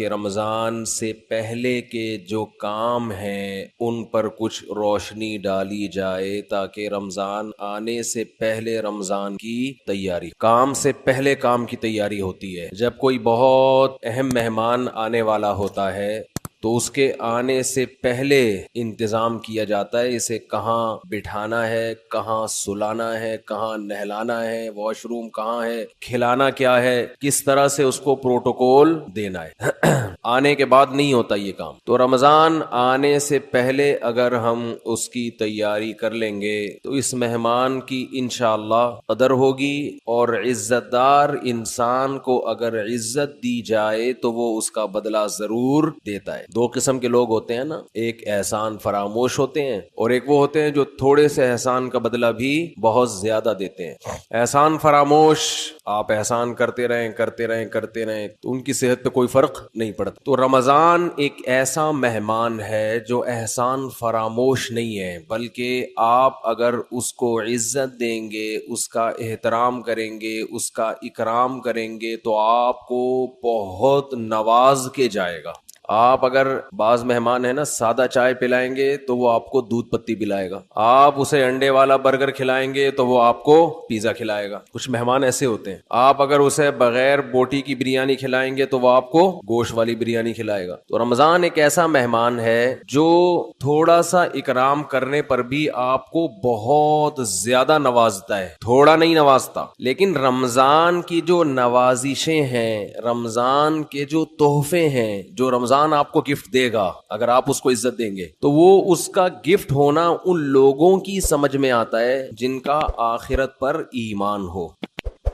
کہ رمضان سے پہلے کے جو کام ہیں ان پر کچھ روشنی ڈالی جائے تاکہ رمضان آنے سے پہلے رمضان کی تیاری، کام سے پہلے کام کی تیاری ہوتی ہے۔ جب کوئی بہت اہم مہمان آنے والا ہوتا ہے تو اس کے آنے سے پہلے انتظام کیا جاتا ہے، اسے کہاں بٹھانا ہے، کہاں سلانا ہے، کہاں نہلانا ہے، واش روم کہاں ہے، کھلانا کیا ہے، کس طرح سے اس کو پروٹوکول دینا ہے۔ آنے کے بعد نہیں ہوتا یہ کام۔ تو رمضان آنے سے پہلے اگر ہم اس کی تیاری کر لیں گے تو اس مہمان کی انشاءاللہ قدر ہوگی، اور عزت دار انسان کو اگر عزت دی جائے تو وہ اس کا بدلہ ضرور دیتا ہے۔ دو قسم کے لوگ ہوتے ہیں نا، ایک احسان فراموش ہوتے ہیں اور ایک وہ ہوتے ہیں جو تھوڑے سے احسان کا بدلہ بھی بہت زیادہ دیتے ہیں۔ احسان فراموش، آپ احسان کرتے رہیں تو ان کی صحت پہ کوئی فرق نہیں پڑتا۔ تو رمضان ایک ایسا مہمان ہے جو احسان فراموش نہیں ہے، بلکہ آپ اگر اس کو عزت دیں گے، اس کا احترام کریں گے، اس کا اکرام کریں گے تو آپ کو بہت نواز کے جائے گا۔ آپ اگر بعض مہمان ہیں نا سادہ چائے پلائیں گے تو وہ آپ کو دودھ پتی پلائے گا، آپ اسے انڈے والا برگر کھلائیں گے تو وہ آپ کو پیزا کھلائے گا۔ کچھ مہمان ایسے ہوتے ہیں، آپ اگر اسے بغیر بوٹی کی بریانی کھلائیں گے تو وہ آپ کو گوشت والی بریانی کھلائے گا۔ تو رمضان ایک ایسا مہمان ہے جو تھوڑا سا اکرام کرنے پر بھی آپ کو بہت زیادہ نوازتا ہے، تھوڑا نہیں نوازتا۔ لیکن رمضان کی جو نوازشیں ہیں، رمضان کے جو تحفے ہیں، جو رمضان آپ کو گفٹ دے گا اگر آپ اس کو عزت دیں گے تو وہ اس کا گفٹ ہونا ان لوگوں کی سمجھ میں آتا ہے جن کا آخرت پر ایمان ہو۔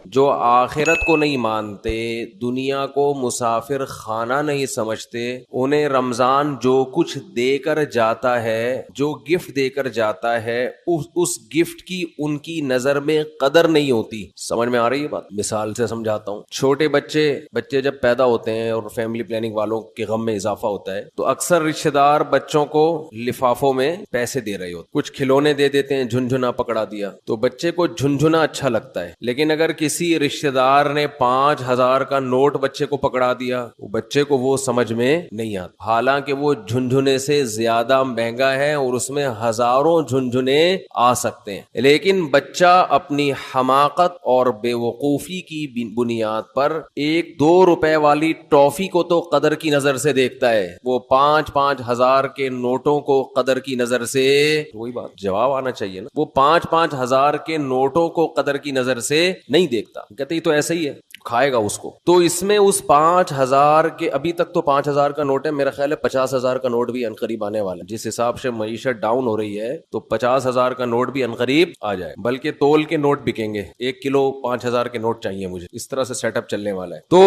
جو آخرت کو نہیں مانتے، دنیا کو مسافر خانہ نہیں سمجھتے، انہیں رمضان جو کچھ دے کر جاتا ہے، جو گفٹ دے کر جاتا ہے، اس گفٹ کی ان کی نظر میں قدر نہیں ہوتی۔ سمجھ میں آ رہی ہے بات؟ مثال سے سمجھاتا ہوں۔ چھوٹے بچے جب پیدا ہوتے ہیں اور فیملی پلاننگ والوں کے غم میں اضافہ ہوتا ہے تو اکثر رشتہ دار بچوں کو لفافوں میں پیسے دے رہے ہوتے، کچھ کھلونے دے دیتے ہیں، جھنجھنا پکڑا دیا تو بچے کو جھنجھنا اچھا لگتا ہے۔ لیکن اگر کسی رشتہ دار نے 5,000 کا نوٹ بچے کو پکڑا دیا، بچے کو وہ سمجھ میں نہیں آتا، حالانکہ وہ جھنجھنے سے زیادہ مہنگا ہے اور اس میں ہزاروں جھنجھنے آ سکتے ہیں۔ لیکن بچہ اپنی حماقت اور بے وقوفی کی بنیاد پر 1-2 روپے والی ٹافی کو تو قدر کی نظر سے دیکھتا ہے، وہ 5,000 کے نوٹوں کو قدر کی نظر سے، وہی بات جواب آنا چاہیے نا، وہ 5,000 کے نوٹوں کو قدر کی نظر سے نہیں دیکھتا، کہتے ہی تو ایسا ہی ہے، کھائے گا اس کو۔ تو اس میں اس 5,000 کے، ابھی تک تو 5,000 کا نوٹ ہے، میرا خیال ہے 50,000 کا نوٹ بھی عنقریب آنے والا ہے۔ جس حساب سے معیشت ڈاؤن ہو رہی ہے تو 50,000 کا نوٹ بھی عنقریب آ جائے، بلکہ تول کے نوٹ بکیں گے، 1 کلو 5,000 کے نوٹ چاہیے مجھے، اس طرح سے سیٹ اپ چلنے والا ہے۔ تو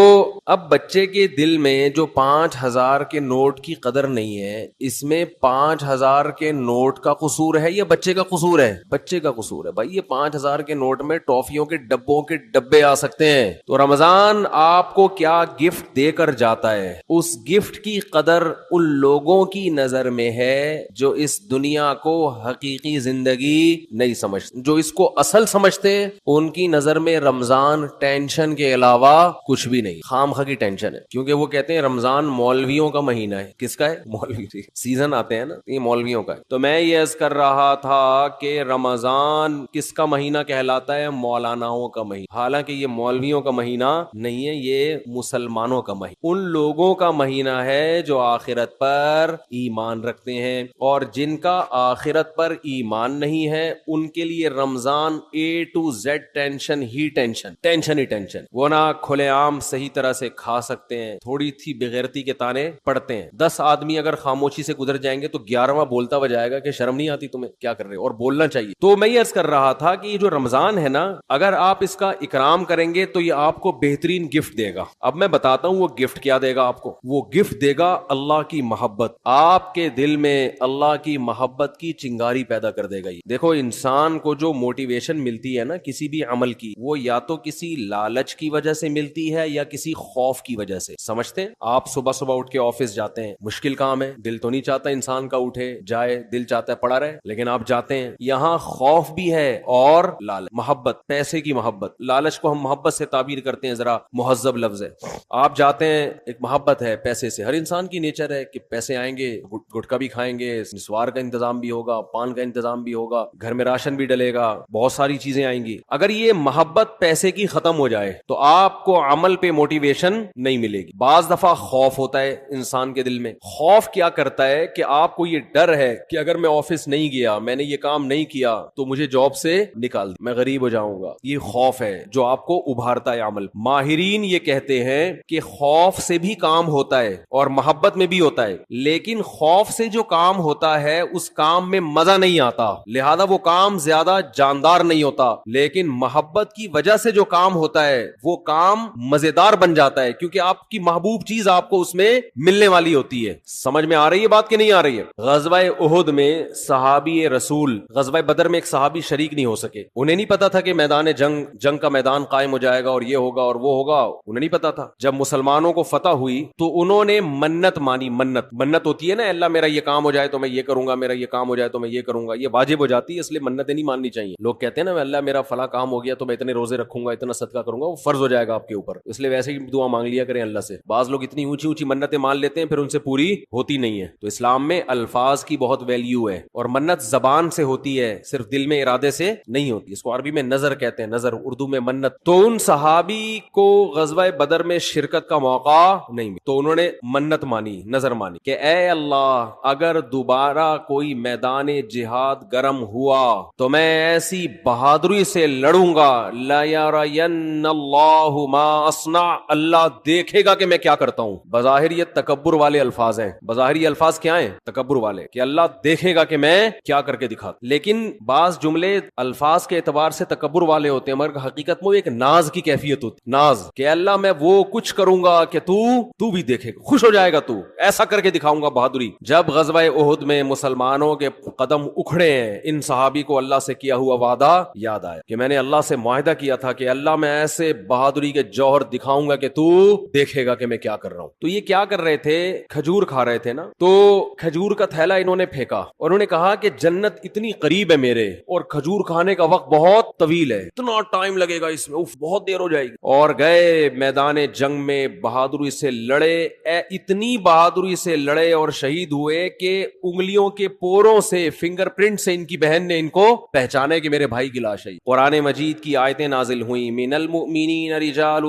اب بچے کے دل میں جو 5,000 کے نوٹ کی قدر نہیں ہے، اس میں 5,000 کے نوٹ کا قصور ہے یا بچے کا قصور ہے؟ بچے کا قصور ہے بھائی۔ یہ 5,000 کے نوٹ میں ٹافیوں کے ڈبوں کے ڈبے آ سکتے ہیں۔ تو رمضان آپ کو کیا گفٹ دے کر جاتا ہے، اس گفٹ کی قدر ان لوگوں کی نظر میں ہے جو اس دنیا کو حقیقی زندگی نہیں سمجھتے، جو اس کو اصل سمجھتے، ان کی نظر میں رمضان ٹینشن کے علاوہ کچھ بھی نہیں، خام خواہ کی ٹینشن ہے، کیونکہ وہ کہتے ہیں رمضان مولویوں کا مہینہ ہے۔ کس کا ہے؟ مولوی سیزن آتے ہیں نا، یہ مولویوں کا ہے۔ تو میں یہ عرض کر رہا تھا کہ رمضان کس کا مہینہ کہلاتا ہے؟ مولاناؤں کا مہینہ، حالانکہ یہ مولویوں کا مہینہ نہیں ہے، یہ مسلمانوں کا مہینہ، ان لوگوں کا مہینہ ہے جو آخرت پر ایمان رکھتے ہیں، اور جن کا آخرت پر ایمان نہیں ہے ان کے لیے رمضان A to Z tension he tension. وہ نہ کھلے عام صحیح طرح سے کھا سکتے ہیں، تھوڑی تھی بغیرتی کے تانے پڑتے ہیں۔ 10 آدمی اگر خاموشی سے گزر جائیں گے تو 11واں بولتا ہوا جائے گا کہ شرم نہیں آتی تمہیں، کیا کر رہے ہو، اور بولنا چاہیے۔ تو میں یہ عرض کر رہا تھا کہ یہ جو رمضان ہے نا، اگر آپ اس کا اکرام کریں گے تو یہ آپ کو بہترین گفٹ دے گا۔ اب میں بتاتا ہوں وہ گفٹ کیا دے گا آپ کو۔ وہ گفٹ دے گا اللہ کی محبت، آپ کے دل میں اللہ کی محبت کی چنگاری پیدا کر دے گا۔ یہ دیکھو، انسان کو جو موٹیویشن ملتی ہے نا کسی بھی عمل کی، وہ یا تو کسی لالچ کی وجہ سے ملتی ہے یا کسی خوف کی وجہ سے۔ سمجھتے ہیں؟ آپ صبح اٹھ کے آفس جاتے ہیں، مشکل کام ہے، دل تو نہیں چاہتا انسان کا اٹھے جائے، دل چاہتا ہے پڑا رہے، لیکن آپ جاتے ہیں، یہاں خوف بھی ہے اور لالچ، محبت، پیسے کی محبت۔ لالچ کو ہم محبت سے تعبیر کرتے ہیں ذرا مہذب لفظ ہے. آپ جاتے ہیں, ایک محبت ہے پیسے سے, ہر انسان کی نیچر ہے کہ پیسے آئیں گے, گٹکا بھی کھائیں گے, نسوار کا انتظام بھی ہوگا, پان کا انتظام بھی ہوگا, گھر میں راشن بھی ڈلے گا, بہت ساری چیزیں آئیں گی. اگر یہ محبت پیسے کی ختم ہو جائے تو آپ کو عمل پہ موٹیویشن نہیں ملے گی. بعض دفعہ خوف ہوتا ہے انسان کے دل میں. خوف کیا کرتا ہے کہ آپ کو یہ ڈر ہے کہ اگر میں آفس نہیں گیا, میں نے یہ کام نہیں کیا تو مجھے جاب سے نکال دیں, میں غریب ہو جاؤں گا. یہ خوف ہے جو آپ کو ابھارتا ہے عمل. ماہرین یہ کہتے ہیں کہ خوف سے بھی کام ہوتا ہے اور محبت میں بھی ہوتا ہے, لیکن خوف سے جو کام ہوتا ہے اس کام میں مزہ نہیں آتا, لہذا وہ کام زیادہ جاندار نہیں ہوتا. لیکن محبت کی وجہ سے جو کام ہوتا ہے وہ کام مزیدار بن جاتا ہے, کیونکہ آپ کی محبوب چیز آپ کو اس میں ملنے والی ہوتی ہے. سمجھ میں آ رہی ہے بات کہ نہیں آ رہی ہے؟ غزوہ احد میں صحابی رسول, غزوہ بدر میں ایک صحابی شریک نہیں ہو سکے. انہیں نہیں پتا تھا کہ میدان جنگ کا میدان قائم ہو جائے گا اور یہ ہوگا اور وہ ہوگا, انہیں نہیں پتا تھا. جب مسلمانوں کو فتح ہوئی تو انہوں نے منت مانی. منت ہوتی ہے نا, اللہ میرا یہ کام ہو جائے تو میں یہ کروں گا, میرا یہ کام ہو جائے تو میں یہ کروں گا. یہ واجب ہو جاتی ہے, اس لیے منتیں نہیں ماننی چاہیے. لوگ کہتے ہیں نا اللہ میرا فلاں کام ہو گیا تو میں اتنے روزے رکھوں گا, اتنا صدقہ کروں گا, وہ فرض ہو جائے گا آپ کے اوپر, اس لیے ویسے ہی دعا مانگ لیا کریں اللہ سے. بعض لوگ اتنی اونچی اونچی منتیں مان لیتے ہیں پھر ان سے پوری ہوتی نہیں ہے. تو اسلام میں الفاظ کی بہت ویلیو ہے, اور منت زبان سے ہوتی ہے, صرف دل میں ارادے سے نہیں ہوتی. اس کو عربی میں نظر کہتے ہیں, نظر, اردو میں منت. تو ان صحابی کو غزوہ بدر میں شرکت کا موقع نہیں ملا تو انہوں نے منت مانی, نظر مانی کہ اے اللہ اگر دوبارہ کوئی میدان جہاد گرم ہوا تو میں ایسی بہادری سے لڑوں گا, لا یرین اللہ ما اصنع, اللہ دیکھے گا کہ میں کیا کرتا ہوں. بظاہر یہ تکبر والے الفاظ ہیں. بظاہر یہ الفاظ کیا ہیں؟ تکبر والے, کہ اللہ دیکھے گا کہ میں کیا کر کے دکھاتا. لیکن بعض جملے الفاظ کے اعتبار سے تکبر والے ہوتے ہیں, مگر حقیقت میں ایک ناز کی کیفیت ہوتی, ناز, کہ اللہ میں وہ کچھ کروں گا کہ تو بھی دیکھے گا, خوش ہو جائے گا, تو ایسا کر کے دکھاؤں گا بہادری. جب غزوہ احد میں مسلمانوں کے قدم اکھڑے ہیں, ان صحابی کو اللہ سے کیا ہوا وعدہ یاد آیا کہ میں نے اللہ سے معاہدہ کیا تھا کہ اللہ میں ایسے بہادری کے جوہر دکھاؤں گا کہ تو دیکھے گا کہ میں کیا کر رہا ہوں. تو یہ کیا کر رہے تھے؟ کھجور کھا رہے تھے نا, تو کھجور کا تھیلا انہوں نے پھینکا اور انہوں نے کہا کہ جنت اتنی قریب ہے میرے, اور کھجور کھانے کا وقت بہت طویل ہے, اتنا ٹائم لگے گا اس میں, بہت دیر ہو جائے گی. اور گئے میدان جنگ میں, بہادری سے لڑے, اتنی بہادری سے لڑے اور شہید ہوئے کہ انگلیوں کے پوروں سے, فنگر پرنٹ سے ان کی بہن نے ان کو پہچانے کہ میرے بھائی کی لاش ہے. قرآن مجید کی آیتیں نازل ہوئیں, من المؤمنین رجال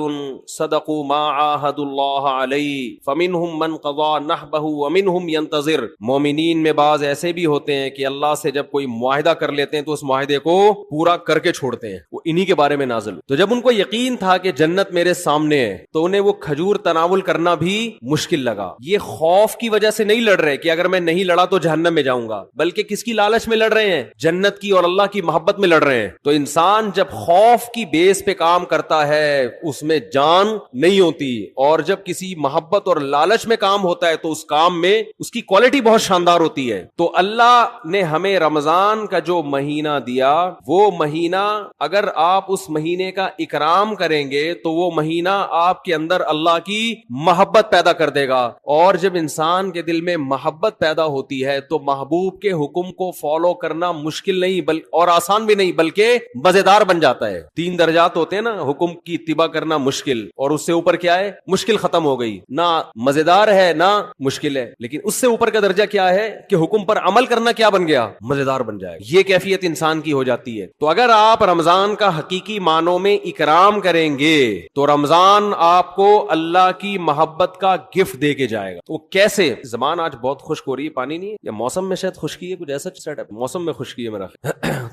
صدقوا ما عاهدوا الله علیہ فمنهم من قضى نحبه ومنهم ينتظر. مومنین میں بعض ایسے بھی ہوتے ہیں کہ اللہ سے جب کوئی معاہدہ کر لیتے ہیں تو اس معاہدے کو پورا کر کے چھوڑتے ہیں. وہ انہی کے بارے میں نازل. تو جب ان کو یقین تھا کہ جنت میرے سامنے ہے تو انہیں وہ کھجور تناول کرنا بھی مشکل لگا. یہ خوف کی وجہ سے نہیں لڑ رہے کہ اگر میں نہیں لڑا تو جہنم میں جاؤں گا, بلکہ کس کی لالچ میں لڑ رہے ہیں؟ جنت کی اور اللہ کی محبت میں لڑ رہے ہیں. تو انسان جب خوف کی بیس پہ کام کرتا ہے اس میں جان نہیں ہوتی, اور جب کسی محبت اور لالچ میں کام ہوتا ہے تو اس کام میں اس کی کوالٹی بہت شاندار ہوتی ہے. تو اللہ نے ہمیں رمضان کا جو مہینہ دیا, وہ مہینہ اگر آپ اس مہینے کا اکرام کریں گے تو وہ مہینہ آپ کے اندر اللہ کی محبت پیدا کر دے گا. اور جب انسان کے دل میں محبت پیدا ہوتی ہے تو محبوب کے حکم کو فالو کرنا مشکل نہیں اور آسان بھی نہیں, بلکہ مزیدار بن جاتا ہے. 3 درجات ہوتے ہیں نا, حکم کی اتباع کرنا مشکل, اور اس سے اوپر کیا ہے؟ مشکل ختم ہو گئی, نہ مزیدار ہے نہ مشکل ہے. لیکن اس سے اوپر کا درجہ کیا ہے کہ حکم پر عمل کرنا کیا بن گیا؟ مزیدار بن جائے. یہ کیفیت انسان کی ہو جاتی ہے. تو اگر آپ رمضان کا حقیقی معنوں میں اکرام کریں گے تو رمضان آپ کو اللہ کی محبت کا گفٹ دے کے جائے گا. وہ کیسے؟ زبان آج بہت خشک ہو رہی ہے, پانی نہیں ہے, یا موسم میں شاید خشکی ہے, کچھ ایسا سیٹ اپ, موسم میں خشکی ہے میرا.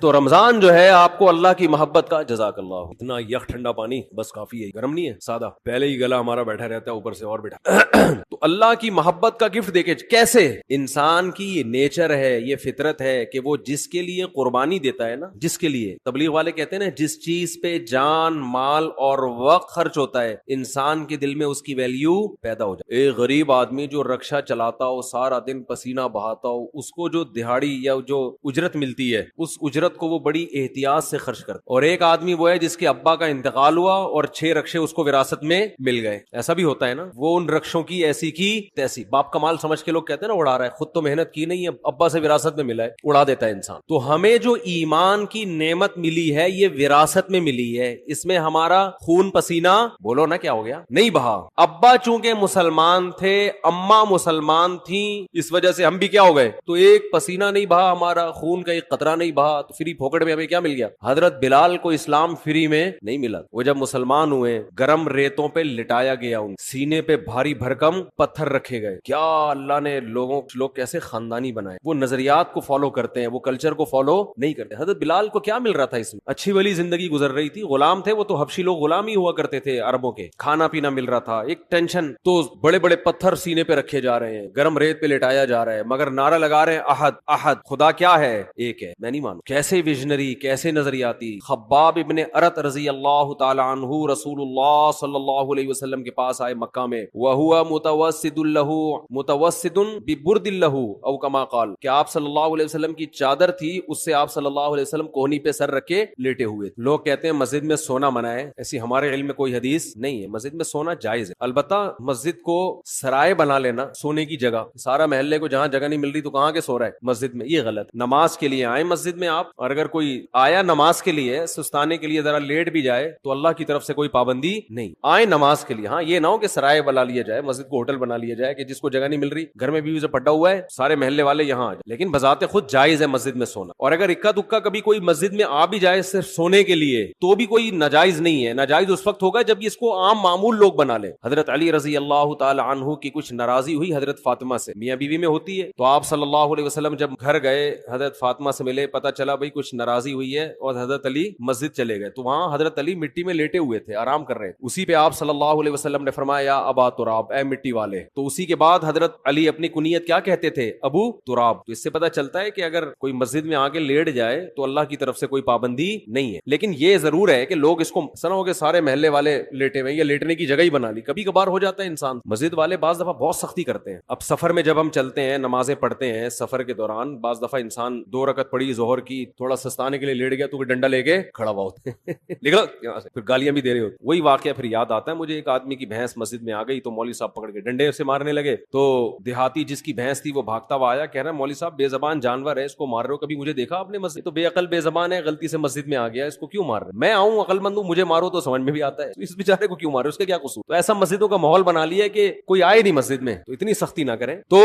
تو رمضان جو ہے آپ کو اللہ کی محبت کا, جزاک اللہ, اتنا یخ ٹھنڈا پانی بس کافی ہے, گرم نہیں ہے, سادہ, پہلے ہی گلا ہمارا بیٹھا رہتا ہے, اوپر سے اور بیٹھا. تو اللہ کی محبت کا گفٹ دے کے کیسے؟ انسان کی یہ نیچر ہے, یہ فطرت ہے کہ وہ جس کے لیے قربانی دیتا ہے نا, جس کے لیے, تبلیغ والے کہتے ہیں نا, جس چیز پہ جان, مال اور وقت خرچ ہوتا ہے انسان کے دل میں اس کی ویلیو پیدا ہو جائے. ایک غریب آدمی جو رکشہ چلاتا ہو, سارا دن پسینہ بہاتا ہو, اس کو جو دہاڑی یا جو اجرت ملتی ہے اس اجرت کو وہ بڑی احتیاط سے خرچ کرتا. اور ایک آدمی وہ ہے جس کے ابا کا انتقال ہوا اور 6 رکشے اس کو وراثت میں مل گئے. ایسا بھی ہوتا ہے نا, وہ ان رکشوں کی ایسی کی تیسی, باپ کا مال سمجھ کے لوگ کہتے ہیں نا اڑا رہا ہے, خود تو محنت کی نہیں ہے, ابا سے وراثت میں ملا ہے, اڑا دیتا ہے انسان. تو ہمیں جو ایمان کی نعمت ملی ہے یہ وراثت میں ملی ہے, اس میں ہمارا خون پسینہ بولو نا کیا ہو گیا, نہیں بہا. ابا چونکہ مسلمان تھے, اماں مسلمان تھیں, اس وجہ سے ہم بھی کیا ہو گئے, تو ایک پسینہ نہیں بہا ہمارا, خون کا ایک قطرہ نہیں بہا, تو فری پھوکٹ میں ہمیں کیا مل گیا. حضرت بلال کو اسلام فری میں نہیں ملا. وہ جب مسلمان ہوئے گرم ریتوں پہ لٹایا گیا, ان سینے پہ بھاری بھرکم پتھر رکھے گئے. کیا اللہ نے لوگ کیسے خاندانی بنائے, وہ نظریات کو فالو کرتے ہیں, وہ کلچر کو فالو نہیں کرتے. حضرت بلال کو کیا مل رہا تھا, اس میں اچھی والی زندگی گزر رہی تھی, غلام تھے وہ, تو حبشی لوگ غلام ہی ہوا کرتے تھے عربوں کے, کھانا پینا مل رہا تھا, ایک ٹینشن, تو بڑے بڑے پتھر سینے پہ رکھے جا رہے ہیں, گرم ریت پہ لٹایا جا رہا ہے, مگر نعرہ لگا رہے ہیں احد احد, خدا کیا ہے, ایک ہے, میں نہیں مانوں. کیسے ویژنری, کیسے نظریاتی. خباب ابن ارت رضی اللہ تعالی عنہ رسول اللہ صلی اللہ علیہ وسلم کے پاس آئے مکہ میں, وہو متوسد له متوسد ببرد له او کما قال, کہ آپ صلی اللہ علیہ وسلم کی چادر تھی, اس سے آپ صلی اللہ علیہ وسلم کوہنی پہ سر رکھے لیٹے ہوئے. لوگ کہتے ہیں مسجد میں سونا منع ہے, ایسی ہمارے علم میں کوئی حدیث نہیں ہے. مسجد میں سونا جائز ہے, البتہ مسجد کو سرائے بنا لینا سونے کی جگہ, سارا محلے کو جہاں جگہ نہیں مل رہی تو کہاں کے سو رہا ہے مسجد میں, یہ غلط. نماز کے لیے آئے مسجد میں آپ, اور اگر کوئی آیا نماز کے لیے سستانے کے لیے ذرا لیٹ بھی جائے تو اللہ کی طرف سے کوئی پابندی نہیں. آئے نماز کے لیے, ہاں یہ نہ ہو کہ سرائے بنا لیا جائے, مسجد کو ہوٹل بنا لیا جائے کہ جس کو جگہ نہیں مل رہی, گھر میں بیوی سے پٹا ہوا ہے, سارے محلے والے یہاں آ جائیں. لیکن بذات خود جائز ہے مسجد میں سونا, اور اگر اکا دکا کبھی کوئی مسجد میں آ بھی جائے صرف سونے کے لیے تو بھی کوئی ناجائز نہیں ہے. ناجائز اس وقت ہوگا جب اس کو عام معمول لوگ بنا لیں. حضرت علی رضی اللہ تعالی عنہ کی کچھ ناراضی ہوئی حضرت فاطمہ سے, میاں بیوی میں ہوتی ہے, تو آپ صلی اللہ علیہ وسلم جب گھر گئے حضرت فاطمہ سے ملے, پتہ چلا بھئی کچھ ناراضی ہوئی ہے, اور حضرت علی مسجد چلے گئے, تو وہاں حضرت علی مٹی میں لیٹے ہوئے تھے, آرام کر رہے تھے. اسی پہ آپ صلی اللہ علیہ وسلم نے فرمایا یا ابا تراب, اے مٹی والے. تو اسی کے بعد حضرت علی اپنی کنیت کیا کہتے تھے, ابو تراب. تو اس سے پتہ چلتا ہے کہ اگر کوئی مسجد میں آ کے لیٹ جائے تو اللہ کی طرف سے کوئی پابندی نہیں ہے. لیکن یہ ضرور ہے کہ لوگ اس کو سنا ہو کہ سارے محلے والے لیٹے ہوئے, یا لیٹنے کی جگہ ہی بنا لی, کبھی کبھار ہو جاتا ہے انسان. مسجد والے بعض دفعہ بہت سختی کرتے ہیں. اب سفر میں جب ہم چلتے ہیں نمازیں پڑھتے ہیں, سفر کے دوران بعض دفعہ انسان 2 رکعت پڑھی ظہر کی, تھوڑا سستانے کے لیے لیٹ گیا تو ڈنڈا لے کے کھڑا ہوا ہوتا ہے, نکلو یہاں سے, پھر گالیاں بھی دے رہے ہوتے. وہی واقعہ پھر یاد آتا ہے مجھے, ایک آدمی کی بھینس مسجد میں آ گئی تو مولوی صاحب پکڑ کے ڈنڈے سے مارنے لگے. تو دیہاتی جس کی بھینس تھی وہ بھاگتا ہوا آیا, کہہ رہا ہے مولوی صاحب بے زبان جانور ہے, اس کو مار رہے ہو, کبھی مجھے دیکھا آپ نے مسجد, تو بے عقل بے زبان ہے, غلطی سے مسجد میں آ گیا, اس کو کیوں مار رہے, میں آؤں عقل مند ہوں, مجھے مارو تو سمجھ میں بھی آتا ہے, اس بیچارے کو کیوں مارے, اس کا کیا قصور. تو ایسا مسجدوں کا ماحول بنا لیا ہے کہ کوئی آئے نہیں مسجد میں, تو اتنی سختی نہ کریں. تو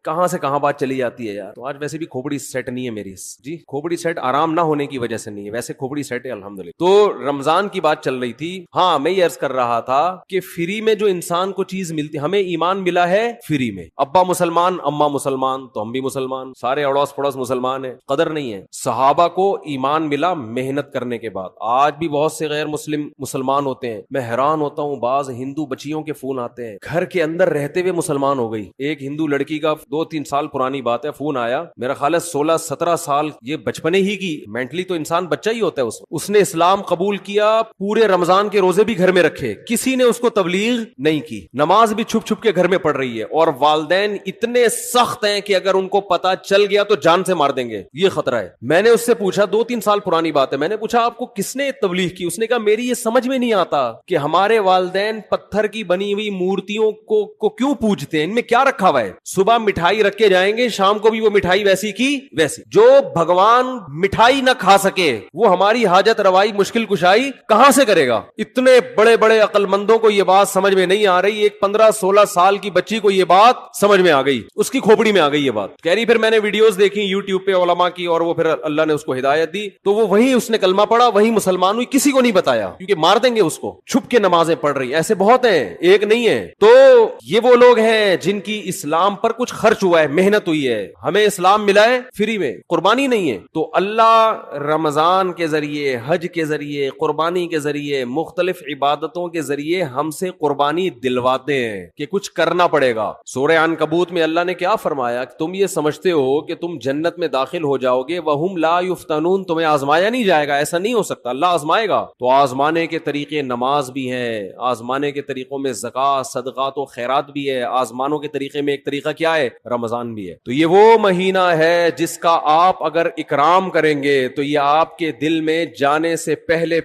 کہاں سے کہاں بات چلی جاتی ہے یار. تو آج ویسے بھی کھوپڑی سیٹ نہیں ہے میری, جی کھوپڑی سیٹ آرام نہ ہونے کی وجہ سے نہیں ہے, ویسے کھوپڑی سیٹ ہے الحمدللہ. تو رمضان کی بات چل رہی تھی, ہاں میں یہ عرض کر رہا تھا کہ فری میں جو انسان کو چیز ملتی, ہمیں ایمان ملا ہے فری میں. ابا مسلمان اماں مسلمان تو ہم بھی مسلمان, سارے اڑوس پڑوس مسلمان ہیں, قدر نہیں ہے. صحابہ کو ایمان ملا محنت کرنے کے بعد. آج بھی بہت سے غیر مسلم مسلمان ہوتے ہیں, میں حیران ہوتا ہوں, بعض ہندو بچیوں کے فون آتے ہیں, گھر کے اندر رہتے ہوئے مسلمان ہو گئی. ایک ہندو لڑکی کا 2-3 سال پرانی بات ہے, فون آیا, میرا خیال ہے 16-17 سال, یہ بچپنے ہی کی, مینٹلی تو انسان بچہ ہی ہوتا ہے اس نے اسلام قبول کیا, پورے رمضان کے روزے بھی گھر میں رکھے, کسی نے اس کو تبلیغ نہیں کی, نماز بھی چھپ چھپ کے گھر میں پڑھ رہی ہے, اور والدین اتنے سخت ہیں کہ اگر ان کو پتا چل گیا تو جان سے مار دیں گے, یہ خطرہ ہے. میں نے اس سے پوچھا, 2-3 سال پرانی بات ہے, میں نے پوچھا آپ کو کس نے تبلیغ کی, اس نے کہا میری یہ سمجھ میں نہیں آتا کہ ہمارے والدین پتھر کی بنی ہوئی مورتیوں کو کیوں پوجتے ہیں, ان میں کیا رکھا ہوا ہے. صبح مٹھائی رکھ کے جائیں گے, شام کو بھی وہ مٹھائی ویسی کی ویسی. جو بھگوان مٹھائی نہ کھا سکے وہ ہماری حاجت روائی مشکل کشائی کہاں سے کرے گا. اتنے بڑے بڑے عقل مندوں کو یہ بات سمجھ میں نہیں آ رہی, ایک 15-16 سال کی بچی کو یہ بات سمجھ میں آ گئی, اس کی کھوپڑی میں آ گئی یہ بات. کہہ رہی پھر میں نے ویڈیوز دیکھی یوٹیوب پہ علماء کی, اور وہ پھر اللہ نے اس کو ہدایت دی, تو وہ وہیں اس نے کلمہ پڑھا, وہیں مسلمان ہوئی, کسی کو نہیں بتایا کیونکہ مار دیں گے اس کو. چھپ کے نمازیں پڑھ رہی, ایسے بہت ہیں, ایک نہیں ہے. تو یہ وہ لوگ ہیں جن کی اسلام پر کچھ خرچ ہوا ہے, محنت ہوئی ہے. ہمیں اسلام ملا ہے فری میں, قربانی نہیں ہے. تو اللہ رمضان کے ذریعے, حج کے ذریعے, قربانی کے ذریعے, مختلف عبادتوں کے ذریعے ہم سے قربانی دلواتے ہیں کہ کچھ کرنا پڑے گا. سورہ عنکبوت میں اللہ نے کیا فرمایا کہ تم یہ سمجھتے ہو کہ تم جنت میں داخل ہو جاؤ گے, وَهُمْ لَا يُفْتَنُونَ, تمہیں آزمایا نہیں جائے گا, ایسا نہیں ہو سکتا, اللہ آزمائے گا. تو آزمانے کے طریقے نماز بھی ہیں, آزمانے کے طریقوں میں زکوٰۃ, صدقات و خیرات بھی ہے, آزمانوں کے طریقے میں ایک طریقہ کیا ہے, رمضان بھی ہے. تو یہ وہ مہینہ ہے جس کا آپ اگر اکرام کریں گے تو یہ آپ کے دل میں جانے سے پہلے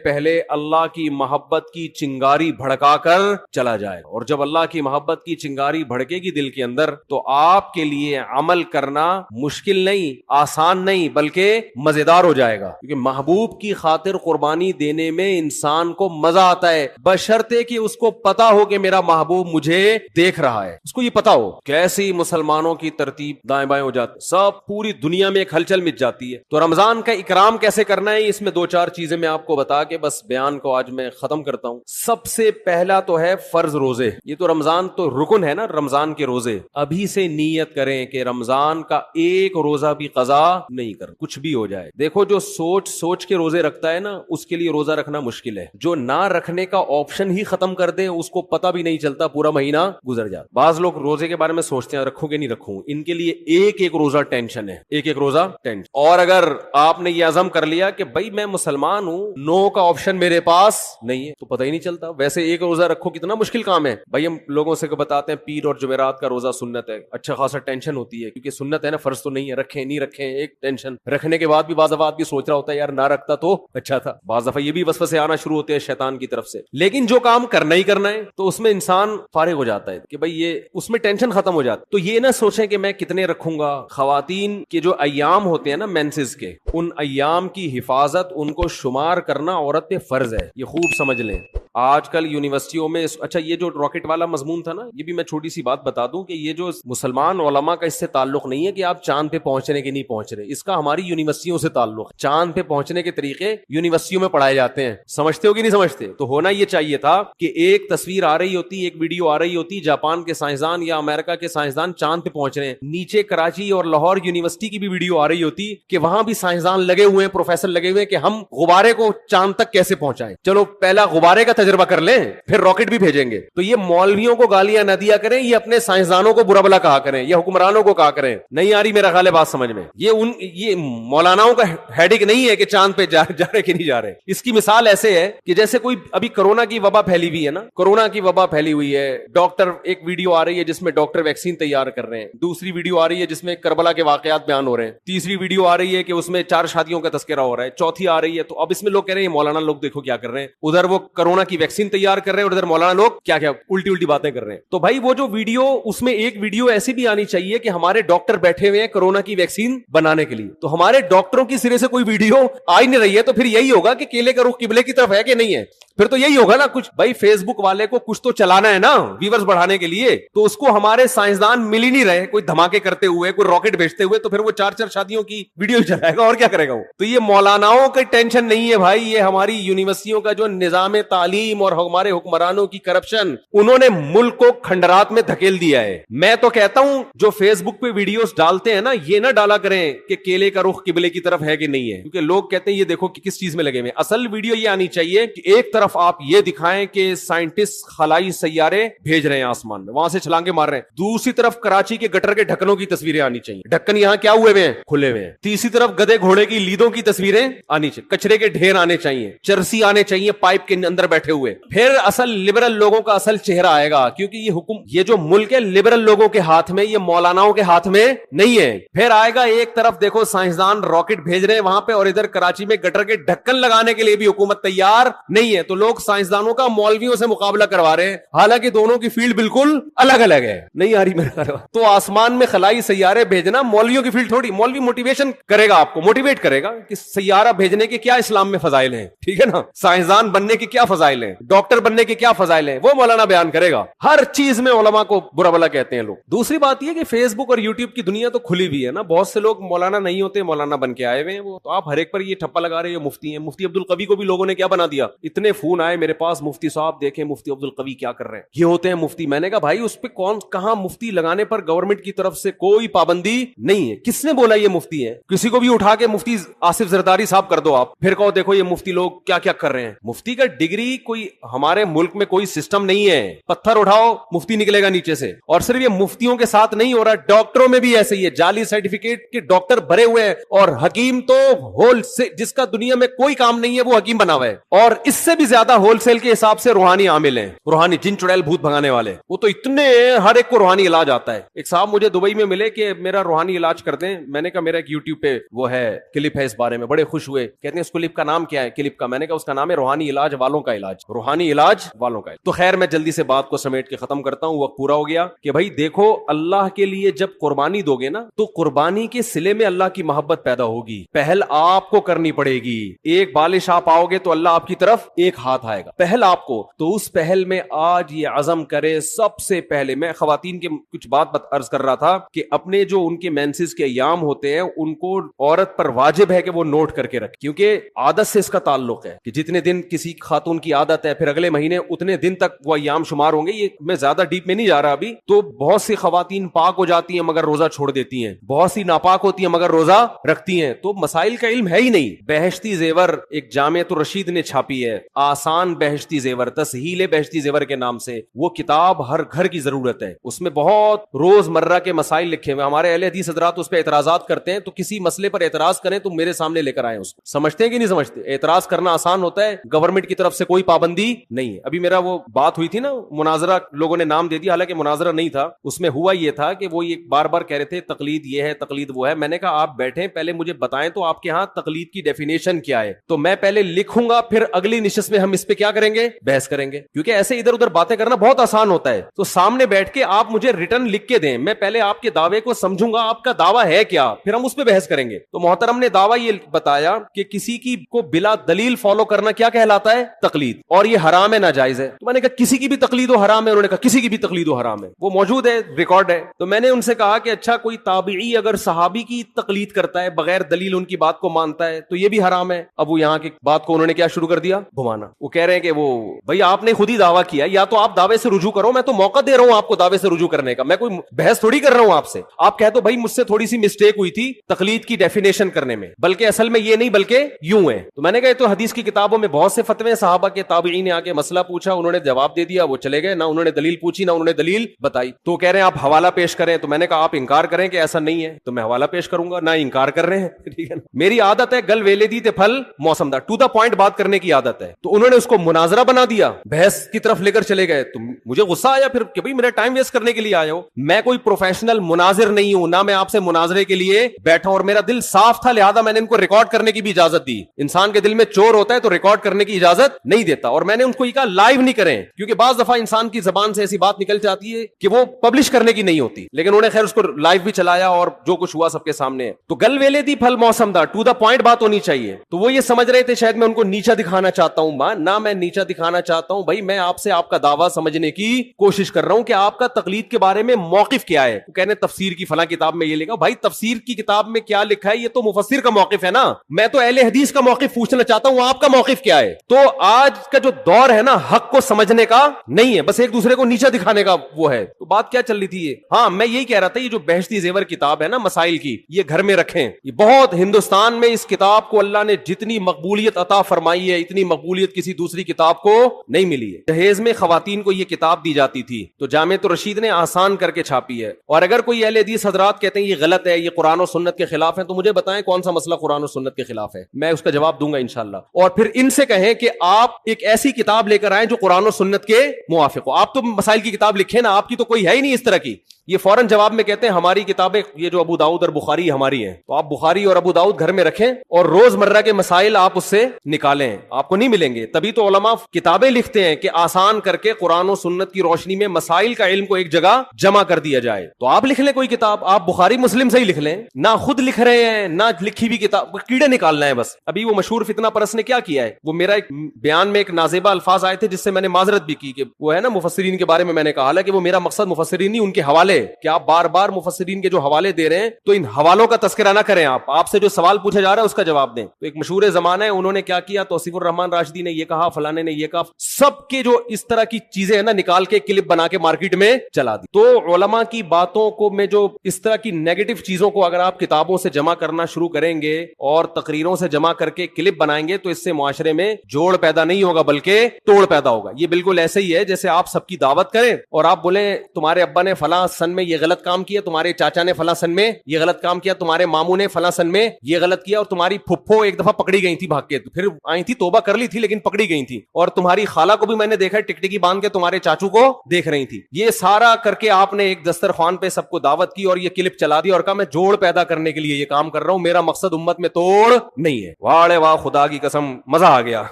اللہ کی محبت کی چنگاری بھڑکا کر چلا جائے. اور جب اللہ کی محبت کی چنگاری بھڑکے گی دل کے اندر تو آپ کے لیے عمل کرنا مشکل نہیں, آسان نہیں, بلکہ مزیدار ہو جائے گا. کیونکہ محبوب کی خاطر قربانی دینے میں انسان کو مزہ آتا ہے بشرطے کہ اس کو پتا ہو کہ میرا محبوب مجھے دیکھ رہا ہے, اس کو یہ پتا ہو. کیسی مسلمانوں کی ترتیب دائیں بائیں ہو جاتی, سب پوری دنیا میں ایک ہلچل مچ جاتی ہے. تو رمضان کا اکرام کیسے کرنا ہے, اس میں 2-4 چیزیں میں آپ کو بتا کے بس بیان کو آج میں ختم کرتا ہوں. سب سے پہلا تو ہے فرض روزے. یہ تو رمضان تو رکن ہے نا, رمضان کے روزے. ابھی سے نیت کریں کہ رمضان کا ایک روزہ بھی قضا نہیں کر, کچھ بھی ہو جائے. دیکھو جو سوچ کے روزے رکھتا ہے نا, اس کے لیے روزہ رکھنا مشکل ہے. جو نہ رکھنے کا آپشن ہی ختم کر دے, اس کو پتہ بھی نہیں چلتا پورا مہینہ گزر جاتا. بعض لوگ روزے کے بارے میں سوچتے ہیں رکھوں کہ نہیں رکھوں, ان کے لیے ایک روزہ ٹینشن ہے, ایک روزہ ٹینشن. اور اگر آپ نے یہ عزم کر لیا کہ بھائی میں مسلمان ہوں, نو کا آپشن میرے پاس نہیں ہے, تو پتہ ہی نہیں چلتا. ویسے ایک روزہ رکھو کتنا مشکل کام ہے بھائی. ہم لوگوں سے بتاتے ہیں پیر اور جمعرات کا روزہ سنت ہے, اچھا خاصا ٹینشن ہوتی ہے کیونکہ سنت ہے نا, فرض تو نہیں ہے. رکھیں نہیں رکھیں ایک ٹینشن, رکھنے کے بعد بھی بعض اوقات بھی سوچ رہا ہوتا ہے یار نہ رکھتا تو اچھا تھا. بعض دفعہ یہ بھی وسوسے آنا شروع ہوتے ہیں شیطان کی طرف سے. لیکن جو کام کرنا ہی کرنا ہے تو اس میں انسان فارغ ہو جاتا ہے کہ بھائی یہ اس میں ٹینشن ختم ہو جاتی. تو یہ نہ سوچیں کہ میں کتنے رکھوں گا. خواتین کے جو ایام ہوتے ہیں نا مینسز کے, ان ایام کی حفاظت, ان کو شمار کرنا عورت پہ فرض ہے. یہ خوب سمجھ لیں. آج کل یونیورسٹیوں میں اچھا یہ جو راکٹ والا مضمون تھا نا, یہ بھی میں چھوٹی سی بات بتا دوں کہ یہ جو مسلمان علماء کا اس سے تعلق نہیں ہے کہ آپ چاند پہ پہنچ رہے کہ نہیں پہنچ رہے, اس کا ہماری یونیورسٹیوں سے تعلق ہے. چاند پہ پہنچنے کے طریقے یونیورسٹیوں میں پڑھائے جاتے ہیں, سمجھتے ہو کہ نہیں سمجھتے؟ تو ہونا یہ چاہیے تھا کہ ایک تصویر آ رہی ہوتی, ایک ویڈیو آ رہی ہوتی, جاپان کے سائنسدان یا امریکہ کے سائنسدان چاند پہ پہنچ رہے ہیں, نیچے کراچی اور لاہور یونیورسٹی کی بھی ویڈیو آ رہی ہوتی کہ وہاں بھی سائنسدان لگے ہوئے ہیں, پروفیسر لگے ہوئے ہیں کہ ہم غبارے کو چاند تک کیسے پہنچائیں. چلو پہلا غبارے کا تجربہ کر لیں, پھر راکٹ بھی بھیجیں گے. تو یہ مولویوں کو گالیاں نہ دیا کریں, یہ اپنے سائنسدانوں کو برا بلا کہا کریں, یا حکمرانوں کو کہا کریں. نہیں آ رہی میرا خیال ہے بات سمجھ میں. یہ مولاناؤں کا ہیڈک نہیں ہے کہ چاند پہ جا رہے کہ نہیں جا رہے. اس کی مثال ایسے ہے کہ جیسے کوئی ابھی کورونا کی وبا پھیلی ہوئی ہے نا, کورونا کی وبا پھیلی ہوئی ہے, ڈاکٹر ایک ویڈیو آ رہی ہے جس میں ڈاکٹر ویکسین تیار کر رہے ہیں, دوسری ویڈیو آ رہی ہے جس میں کربلا کے واقعات بیان ہو رہے ہیں, تیسری ویڈیو آ رہی ہے کہ اس میں 4 شادیوں کا تذکرہ ہو رہا ہے, چوتھی آ رہی ہے. تو اب اس میں لوگ کہہ رہے ہیں مولانا لوگ دیکھو کیا کر رہے ہیں, ادھر وہ کورونا کی ویکسین تیار کر رہے ہیں اور ادھر مولانا لوگ کیا الٹی باتیں کر رہے ہیں. تو بھائی وہ جو ویڈیو, اس میں ایک ویڈیو ایسی بھی آنی چاہیے کہ ہمارے ڈاکٹر بیٹھے ہوئے ہیں کورونا کی ویکسین بنانے کے لیے. تو ہمارے ڈاکٹروں کی سرے سے کوئی ویڈیو آ ہی نہیں رہی ہے, تو پھر یہی ہوگا کہ کیلے کا رخ قبلے کی طرف ہے کہ نہیں ہے. پھر تو یہی ہوگا نا کچھ. بھائی فیس بک والے کو کچھ تو چلانا ہے نا ویورز بڑھانے کے لیے, تو اس کو ہمارے سائنسدان مل ہی نہیں رہے, کوئی دھماکے کرتے ہوئے, کوئی راکٹ بھیجتے ہوئے, تو پھر وہ 4 شادیوں کی ویڈیو چلائے گا اور کیا کرے گا وہ. تو یہ مولاناؤں کی ٹینشن نہیں ہے بھائی, یہ ہماری یونیورسٹیوں کا جو نظام تعلیم اور ہمارے حکمرانوں کی کرپشن, انہوں نے ملک کو کھنڈرات میں دھکیل دیا ہے. میں تو کہتا ہوں جو فیس بک پہ ویڈیوز ڈالتے ہیں نا, یہ نہ ڈالا کریں کہ کیلے کا رخ قبلے کی طرف ہے کہ نہیں ہے, کیونکہ لوگ کہتے ہیں یہ دیکھو کہ کس چیز میں لگے ہوئے. اصل ویڈیو یہ آنی چاہیے کہ ایک طرف آپ یہ دکھائیں کہ سائنٹسٹ خلائی سیارے بھیج رہے ہیں آسمان میں, وہاں سے چھلانگے مار رہے ہیں, دوسری طرف کراچی کے گٹر کے ڈھکنوں کی تصویریں آنی چاہیے, ڈھکن یہاں کیا ہوئے ہوئے ہیں, کھلے ہوئے ہیں, تیسری طرف گدے گھوڑے کی لیدوں کی تصویریں آنی چاہیے, کچرے کے ڈھیر آنے چاہیے, چرسی آنے چاہیے پائپ کے اندر بیٹھے ہوئے. پھر اصل لبرل لوگوں کا اصل چہرہ آئے گا, کیونکہ یہ حکم, یہ جو ملک ہے لبرل لوگوں کے ہاتھ میں, یہ مولاناؤں کے ہاتھ میں نہیں ہے. پھر آئے گا ایک طرف دیکھو سائنسدان راکٹ بھیج رہے ہیں وہاں پہ, اور ادھر کراچی میں گٹر کے ڈھکن لگانے کے لیے بھی حکومت تیار نہیں ہے. تو لوگ سائنسدانوں کا مولویوں سے مقابلہ کروا رہے ہیں, حالانکہ دونوں کی فیلڈ بالکل الگ الگ ہے. نہیں آ رہی میرا. تو آسمان میں خلائی سیارے بھیجنا مولویوں کی فیلڈ تھوڑی. مولوی موٹیویشن کرے گا, آپ کو موٹیویٹ کرے گا کہ سیارہ بھیجنے کے کیا اسلام میں فضائل ہیں, ٹھیک ہے نا, سائنسدان بننے کے کیا فضائل ہیں, ڈاکٹر بننے کے کیا فضائل ہیں, وہ مولانا بیان کرے گا. ہر چیز میں علماء کو برا بلا کہتے ہیں لوگ. دوسری بات یہ کہ فیس بک اور یوٹیوب کی دنیا تو کھلی ہوئی ہے نا, بہت سے لوگ مولانا نہیں ہوتے, مولانا بن کے آئے ہوئے ہیں وہ. تو آپ ہر ایک پر یہ ٹھپا لگا رہے ہیں مفتی ہیں. مفتی عبد القوی کو بھی لوگوں نے کیا بنا دیا, اتنے فون آئے میرے پاس, مفتی صاحب دیکھیں مفتی عبد القوی کیا کر رہے ہیں, یہ ہوتے ہیں مفتی. میں نے کہا بھائی اس پہ کون کہاں مفتی لگانے پر گورنمنٹ کی طرف سے کوئی پابندی نہیں ہے. کس نے بولا یہ مفتی ہے؟ کسی کو بھی اٹھا کے مفتی آصف زرداری صاحب کر دو آپ, پھر کہو دیکھو یہ مفتی لوگ کیا کیا کر رہے ہیں. مفتی کا ڈگری کوئی ہمارے ملک میں کوئی سسٹم نہیں ہے, پتھر اٹھاؤ مفتی نکلے گا نیچے سے. اور صرف یہ مفتیوں کے ساتھ نہیں ہو رہا, ڈاکٹروں میں بھی ایسے ہی ہے, جعلی سرٹیفکیٹ کے ڈاکٹر بھرے ہوئے ہیں, اور حکیم تو ہول سے, جس کا دنیا میں کوئی کام نہیں ہے وہ حکیم بنا ہوا ہے. اور اس سے بھی زیادہ ہول سیل کے حساب سے روحانی عامل ہیں, روحانی جن چڑیل بھوت بھگانے والے, وہ تو اتنے ہر ایک کو روحانی علاج آتا ہے. ایک صاحب مجھے دبئی میں ملے کہ میرا روحانی علاج کر دیں. میں نے کہا میرا ایک یوٹیوب پہ وہ ہے کلپ ہے اس بارے میں, بڑے خوش ہوئے, کہتے ہیں اس کلپ کا نام کیا ہے کلپ کا. میں نے کہا اس کا نام ہے روحانی علاج والوں کا علاج, روحانی علاج والوں کا. تو خیر میں جلدی سے بات کو سمیٹ کے ختم کرتا ہوں, وقت پورا ہو گیا. کہ بھائی دیکھو اللہ کے لیے جب قربانی دو گے نا, تو قربانی کے صلے میں اللہ کی محبت پیدا ہوگی. پہل آپ کو کرنی پڑے گی. ایک بالش آپ آؤ گے تو اللہ آپ کی طرف طرف ایک ہاتھ آئے گا، پہل آپ کو، تو اس پہل میں آج یہ عزم کرے سب سے پہلے. میں خواتین کے کچھ بات عرض کر رہا تھا کہ اپنے جو ان کے مینسز کے ایام ہوتے ہیں ان کو عورت پر واجب ہے کہ وہ نوٹ کر کے رکھے، کیونکہ عادت سے اس کا تعلق ہے کہ جتنے دن کسی خاتون کی عادت ہے پھر اگلے مہینے اتنے دن تک وہ ایام شمار ہوں گے. یہ میں زیادہ ڈیپ میں نہیں جا رہا ابھی. تو بہت سی خواتین پاک ہو جاتی ہیں مگر روزہ چھوڑ دیتی ہیں، بہت سی ناپاک ہوتی ہیں مگر روزہ رکھتی ہیں. تو مسائل کا علم ہے ہی نہیں. بہشتی زیور ایک جامعۃ الرشید نے چھاپی ہے، آسان بہشتی زیور، تسہیل بہشتی زیور کے نام سے. وہ کتاب ہر گھر کی ضرورت ہے. اس میں بہت روز مرہ کے مسائل لکھے ہوئے. ہمارے اہل حدیث حضرات اس پہ اعتراضات کرتے ہیں، تو کسی مسئلے پر اعتراض کریں تو میرے سامنے لے کر آئیں. اس کو سمجھتے ہیں کہ نہیں سمجھتے؟ اعتراض کرنا آسان ہوتا ہے، گورنمنٹ کی طرف سے کوئی پابندی نہیں ہے. ابھی میرا وہ بات ہوئی تھی نا، مناظرہ لوگوں نے نام دے دیا، حالانکہ مناظرہ نہیں تھا. اس میں ہوا یہ تھا کہ وہ یہ بار بار کہہ رہے تھے تقلید یہ ہے تقلید وہ ہے. میں نے کہا آپ بیٹھیں پہلے مجھے بتائیں تو آپ کے ہاں تقلید کی ڈیفینیشن کیا ہے، تو میں پہلے لکھوں گا، پھر اگلی نشست میں ہم اس پہ کیا کریں گے، بحث کریں گے. کیونکہ ایسے ادھر ادھر باتیں کرنا بہت آسان ہوتا ہے. تو سامنے بیٹھ کے آپ مجھے ریٹن لکھ کے دیں، میں پہلے آپ کے دعوے کو سمجھوں گا آپ کا دعویٰ ہے کیا، پھر ہم اس پہ بحث کریں گے. تو محترم نے دعویٰ یہ بتایا کہ کسی کی کو بلا دلیل فالو کرنا کیا کہلاتا ہے، تقلید، اور یہ حرام ہے، ناجائز ہے. تو میں نے کہا کسی کی بھی تقلید و حرام ہے؟ انہوں نے کہا کسی کی بھی تقلید و حرام ہے. وہ موجود ہے، ریکارڈ ہے. تو میں نے ان سے کہا کہ اچھا کوئی تابعی اگر صحابی کی تقلید کرتا ہے، بغیر دلیل ان کی بات کو مانتا ہے، تو یہ بھی حرام ہے. اب وہ یہاں کی بات کو انہوں نے کیا شروع کر دیا، گھمانا. وہ کہہ رہے ہیں کہ وہ بھائی آپ نے خود ہی دعویٰ کیا، یا تو آپ دعوے سے رجوع کرو، میں تو موقع دے رہا ہوں آپ کو دعوے سے رجوع کرنے کا، میں کوئی بحث تھوڑی کر رہا ہوں آپ سے. آپ کہہ دو بھائی مجھ سے تھوڑی سی مسٹیک ہوئی تھی تقلید کی ڈیفینیشن کرنے میں، بلکہ اصل میں یہ نہیں بلکہ یوں ہے. تو میں نے کہا تو حدیث کی کتابوں میں بہت سے فتوے صحابہ کے، تابعین نے آ کے مسئلہ پوچھا، انہوں نے جواب دے دیا، وہ چلے گئے، نہ انہوں نے دلیل پوچھی نہ انہوں نے دلیل بتائی. تو کہہ رہے ہیں آپ حوالہ پیش کریں. تو میں نے کہا آپ انکار کریں کہ ایسا نہیں ہے تو میں حوالہ پیش کروں گا، نہ انکار کر رہے ہیں، ٹھیک ہے نا. میری عادت ہے گل ویلے دی تے پھل موسم دا، ٹو دا پوائنٹ بات کرنے کی عادت ہے. تو انہوں نے اس کو مناظرہ بنا دیا، بحث کی طرف لے کر چلے گئے. تو مجھے غصہ آیا پھر کہ بھئی میرا ٹائم ویسٹ کرنے کے لیے آئے ہو. میں کوئی پروفیشنل مناظر نہیں ہوں، نہ میں آپ سے مناظرے کے لیے بیٹھا ہوں، اور میرا دل صاف تھا لہذا میں نے ان کو ریکارڈ کرنے کی بھی اجازت دی. انسان کے دل میں چور ہوتا ہے تو ریکارڈ کرنے کی اجازت نہیں دیتا. اور میں نے ان کو یہ کہا لائیو نہیں کریں، کیونکہ بعض دفعہ انسان کی زبان سے ایسی بات نکل جاتی ہے کہ وہ پبلش کرنے کی نہیں ہوتی. لیکن انہوں نے خیر اس کو لائیو بھی چلایا اور جو کچھ ہوا سب کے سامنے ہے. تو گل ویلے دی پھل موسم دا، ٹو دا پوائنٹ بات ہونی چاہیے. تو وہ یہ سمجھ رہے تھے شاید میں ان کو نیچا دکھانا چاہتا ہوں. نہ میں نیچا دکھانا چاہتا ہوں بھائی، میں آپ سے آپ کا دعویٰ سمجھنے کی کوشش کر رہا ہوں کہ آپ کا تقلید کے بارے میں موقف کیا ہے. وہ کہنے تفسیر کی فلاں کتاب میں یہ لکھا. بھائی تفسیر کی کتاب میں کیا لکھا ہے یہ تو مفسر کا موقف ہے نا. میں تو اہل حدیث کا موقف پوچھنا چاہتا ہوں، آپ کا موقف کیا ہے. تو آج کا جو دور ہے نا حق کو سمجھنے کا نہیں ہے، بس ایک دوسرے کو نیچا دکھانے کا وہ ہے. تو بات کیا چل رہی تھی یہ؟ ہاں میں یہی کہہ رہا تھا یہ جو بہشتی زیور کتاب ہے نا مسائل کی، یہ گھر میں رکھیں. یہ بہت ہندوستان میں اس کتاب کو اللہ نے جتنی مقبولیت عطا فرمائی ہے اتنی مقبولیت کسی دوسری کتاب کو نہیں ملی ہے. جہیز میں خواتین کو یہ کتاب دی جاتی تھی تو جامعۃ الرشید نے آسان کر کے چھاپی ہے. اور اگر کوئی اہل حدیث حضرات کہتے ہیں یہ غلط ہے، یہ قرآن و سنت کے خلاف ہے، تو مجھے بتائیں کون سا مسئلہ قرآن و سنت کے خلاف ہے، میں اس کا جواب دوں گا انشاءاللہ. اور پھر ان سے کہیں کہ آپ ایک ایسی کتاب لے کر آئیں جو قرآن و سنت کے موافق ہو. آپ تو مسائل کی کتاب لکھیں نا، آپ کی تو کوئی ہے ہی نہیں اس طرح کی. یہ فوراً جواب میں کہتے ہیں ہماری کتابیں یہ جو ابو داؤد اور بخاری ہماری ہیں. تو آپ بخاری اور ابو داؤد گھر میں رکھیں اور روز مرہ کے مسائل آپ اس سے نکالیں، آپ کو نہیں ملیں گے. تبھی تو علماء کتابیں لکھتے ہیں کہ آسان کر کے قرآن و سنت کی روشنی میں مسائل کا علم کو ایک جگہ جمع کر دیا جائے. تو آپ لکھ لیں کوئی کتاب، آپ بخاری مسلم سے ہی لکھ لیں. نہ خود لکھ رہے ہیں نہ لکھی بھی کتاب، کیڑے نکالنا ہے بس. ابھی وہ مشہور فتنہ پرست نے کیا کیا ہے، وہ میرا ایک بیان میں ایک نازیبہ الفاظ آئے تھے جس سے میں نے معذرت بھی کی کہ وہ ہے نا مفسرین کے بارے میں نے کہا، حالانکہ وہ میرا مقصد مفسرین نہیں ان کے حوالے، کہ آپ بار بار مفسرین کے جو حوالے دے رہے ہیں تو ان حوالوں کا تذکرہ نہ کریں. آپ سے جو سوال پوچھا جا رہا ہے اس کا جواب دیں. تو ایک مشہور زمانہ ہے انہوں نے کیا کیا، توصیف الرحمان راشدی نے یہ کہا، فلانے نے یہ کہا، سب کے جو اس طرح کی چیزیں ہیں نا نکال کے کلپ بنا کے مارکیٹ میں چلا دی. تو علماء کی باتوں کو میں جو اس طرح کی نیگیٹو چیزوں کو اگر آپ کتابوں سے جمع کرنا شروع کریں گے اور تقریروں سے جمع کر کے کلپ بنائیں گے تو اس سے معاشرے میں جوڑ پیدا نہیں ہوگا بلکہ توڑ پیدا ہوگا. یہ بالکل ایسے ہی ہے جیسے آپ سب کی دعوت کریں اور آپ بولیں تمہارے ابا نے فلاں سن میں یہ غلط کام کیا، تمہارے چاچا نے فلاں سن میں یہ غلط کام کیا، تمہارے ماموں نے فلاں سن میں یہ غلط کیا، اور تمہاری پھپھو ایک دفعہ پکڑی گئی تھی بھاگ کے، پھر آئی تھی توبہ کر لی تھی لیکن پکڑی گئی تھی، اور تمہاری خالہ کو بھی میں نے دیکھا ٹکٹکی باندھ کے تمہارے چاچو کو دیکھ رہی تھی. یہ سارا کر کے آپ نے ایک دسترخوان پہ سب کو دعوت کی اور یہ کلپ چلا دی اور کہا میں جوڑ پیدا کرنے کے لیے یہ کام کر رہا ہوں، میرا مقصد امت میں توڑ نہیں ہے. واڑے واہ خدا کی قسم مزہ آ گیا.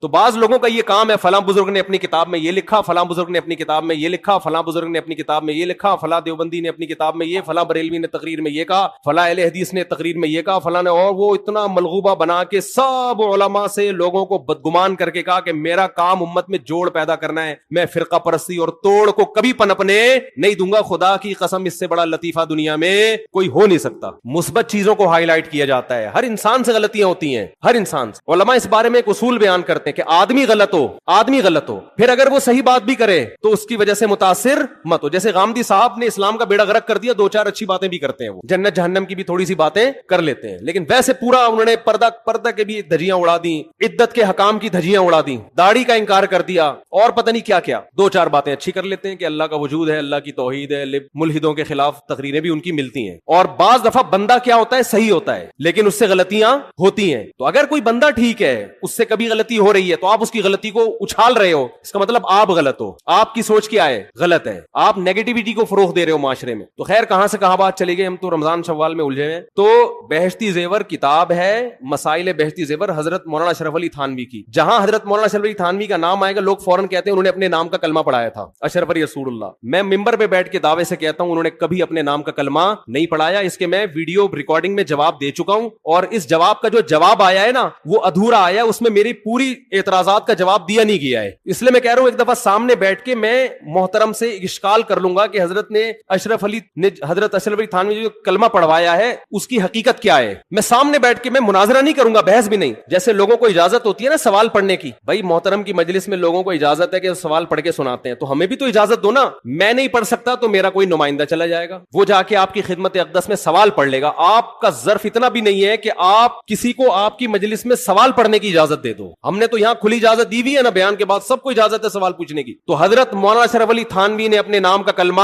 تو بعض لوگوں کا یہ کام ہے، فلاں بزرگ نے اپنی کتاب میں یہ لکھا، فلاں بزرگ نے اپنی کتاب میں یہ لکھا، فلاں بزرگ نے اپنی کتاب میں یہ لکھا، فلاں فلاں دیوبندی نے اپنی کتاب میں یہ، فلاں بریلوی نے تقریر میں یہ کہا، فلاں اہل حدیث نے تقریر میں یہ کہا، فلاں نے، اور وہ اتنا ملغوبہ بنا کے سب علماء سے لوگوں کو بدگمان کر کے کہا کہ میرا کام امت میں جوڑ پیدا کرنا ہے، میں فرقہ پرستی اور توڑ کو کبھی پنپنے نہیں دوں گا، خدا کی قسم اس سے بڑا لطیفہ دنیا میں کوئی ہو نہیں سکتا. مثبت چیزوں کو ہائی لائٹ کیا جاتا ہے. ہر انسان سے غلطیاں ہوتی ہیں، ہر انسان سے. علماء اس بارے میں ایک اصول بیان کرتے ہیں کہ آدمی غلط ہو پھر اگر وہ صحیح بات بھی کرے تو اس کی وجہ سے متاثر مت ہو. جیسے غامدی صاحب نے اسلام کا بیڑا غرق کر دیا، دو چار اچھی باتیں بھی کرتے ہیں، وہ جنت جہنم کی بھی تھوڑی سی باتیں کر لیتے ہیں، لیکن ویسے پورا انہوں نے پردہ کے بھی دھجیاں اڑا دی، عدت کے حکام کی دھجیاں اڑا دی، داڑھی کا انکار کر دیا، اور پتہ نہیں کیا کیا. دو چار باتیں اچھی کر لیتے ہیں کہ اللہ کا وجود ہے، اللہ کی توحید ہے، ملحدوں کے خلاف تقریریں بھی ان کی ملتی ہیں. اور بعض دفعہ بندہ کیا ہوتا ہے، صحیح ہوتا ہے لیکن اس سے غلطیاں ہوتی ہیں. تو اگر کوئی بندہ ٹھیک ہے، اس سے کبھی غلطی ہو رہی ہے تو آپ اس کی غلطی کو اچھال رہے ہو، اس کا مطلب آپ غلط ہو، آپ کی سوچ کیا ہے، غلط ہے، آپ نیگیٹیوٹی کو فروغ دے رہے ہو معاشرے میں. تو خیر کہاں سے کہاں بات چلی گئی، ہم تو رمضان شوال میں الجھے ہیں. تو بہشتی زیور کتاب ہے، مسائل بہشتی زیور، حضرت مولانا اشرف علی تھانوی کی. جہاں حضرت مولانا اشرف علی تھانوی کا نام آئے گا لوگ فوراً کہتے ہیں انہوں نے اپنے نام کا کلمہ پڑھایا تھا، اشرف علی رسول اللہ. میں ممبر پہ بیٹھ کے دعوے سے کہتا ہوں انہوں نے کبھی اپنے نام کا کلمہ نہیں پڑھایا. اس کے میں ویڈیو ریکارڈنگ میں جواب دے چکا ہوں، اور اس جواب کا جو جواب آیا ہے نا وہ ادھورا آیا، اس میں میری پوری اعتراضات کا جواب دیا نہیں گیا ہے. اس لیے میں کہہ رہا ہوں ایک دفعہ سامنے بیٹھ کے میں محترم سے اشکال کر لوں گا کہ حضرت اشرف علی تھانوی جو کلمہ پڑھوایا ہے اس کی حقیقت کیا ہے. میں سامنے بیٹھ کے میں مناظرہ نہیں کروں گا، بحث بھی نہیں. جیسے لوگوں کو اجازت ہوتی ہے نا سوال پڑھنے کی، بھائی محترم کی مجلس میں لوگوں کو اجازت ہے کہ سوال پڑھ کے سناتے ہیں، تو ہمیں بھی تو اجازت دو نا. میں نہیں پڑھ سکتا تو میرا کوئی نمائندہ چلا جائے گا، وہ جا کے آپ کی خدمت اقدس میں سوال پڑھ لے گا. آپ کا ظرف اتنا بھی نہیں ہے کہ آپ کسی کو آپ کی مجلس میں سوال پڑھنے کی اجازت دے دو. ہم نے تو یہاں کھلی اجازت دی ہوئی ہے نا، بیان کے بعد سب کو اجازت ہے سوال پوچھنے کی. تو حضرت مولانا اشرف علی تھانوی نے اپنے نام کا کلمہ